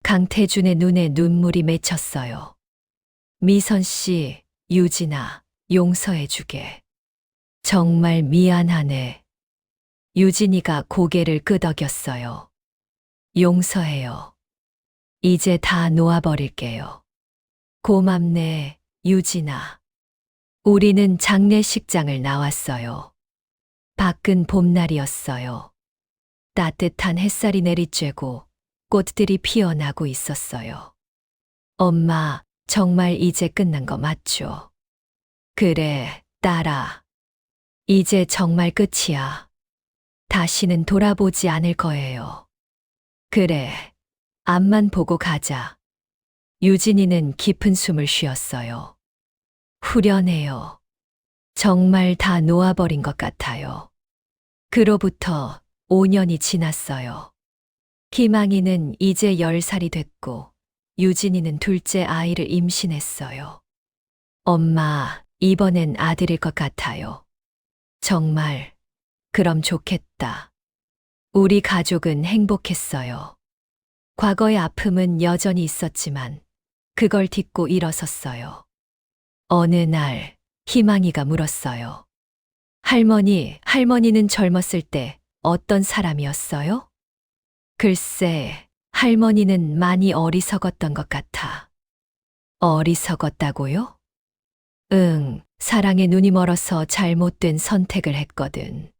강태준의 눈에 눈물이 맺혔어요. 미선 씨, 유진아, 용서해주게. 정말 미안하네. 유진이가 고개를 끄덕였어요. 용서해요. 이제 다 놓아버릴게요. 고맙네, 유진아. 우리는 장례식장을 나왔어요. 밖은 봄날이었어요. 따뜻한 햇살이 내리쬐고 꽃들이 피어나고 있었어요. 엄마, 정말 이제 끝난 거 맞죠? 그래, 딸아. 이제 정말 끝이야. 다시는 돌아보지 않을 거예요. 그래, 앞만 보고 가자. 유진이는 깊은 숨을 쉬었어요. 후련해요. 정말 다 놓아버린 것 같아요. 그로부터 5년이 지났어요. 희망이는 이제 10살이 됐고 유진이는 둘째 아이를 임신했어요. 엄마, 이번엔 아들일 것 같아요. 정말, 그럼 좋겠다. 우리 가족은 행복했어요. 과거의 아픔은 여전히 있었지만 그걸 딛고 일어섰어요. 어느 날 희망이가 물었어요. 할머니는 젊었을 때 어떤 사람이었어요? 글쎄, 할머니는 많이 어리석었던 것 같아. 어리석었다고요? 응, 사랑에 눈이 멀어서 잘못된 선택을 했거든.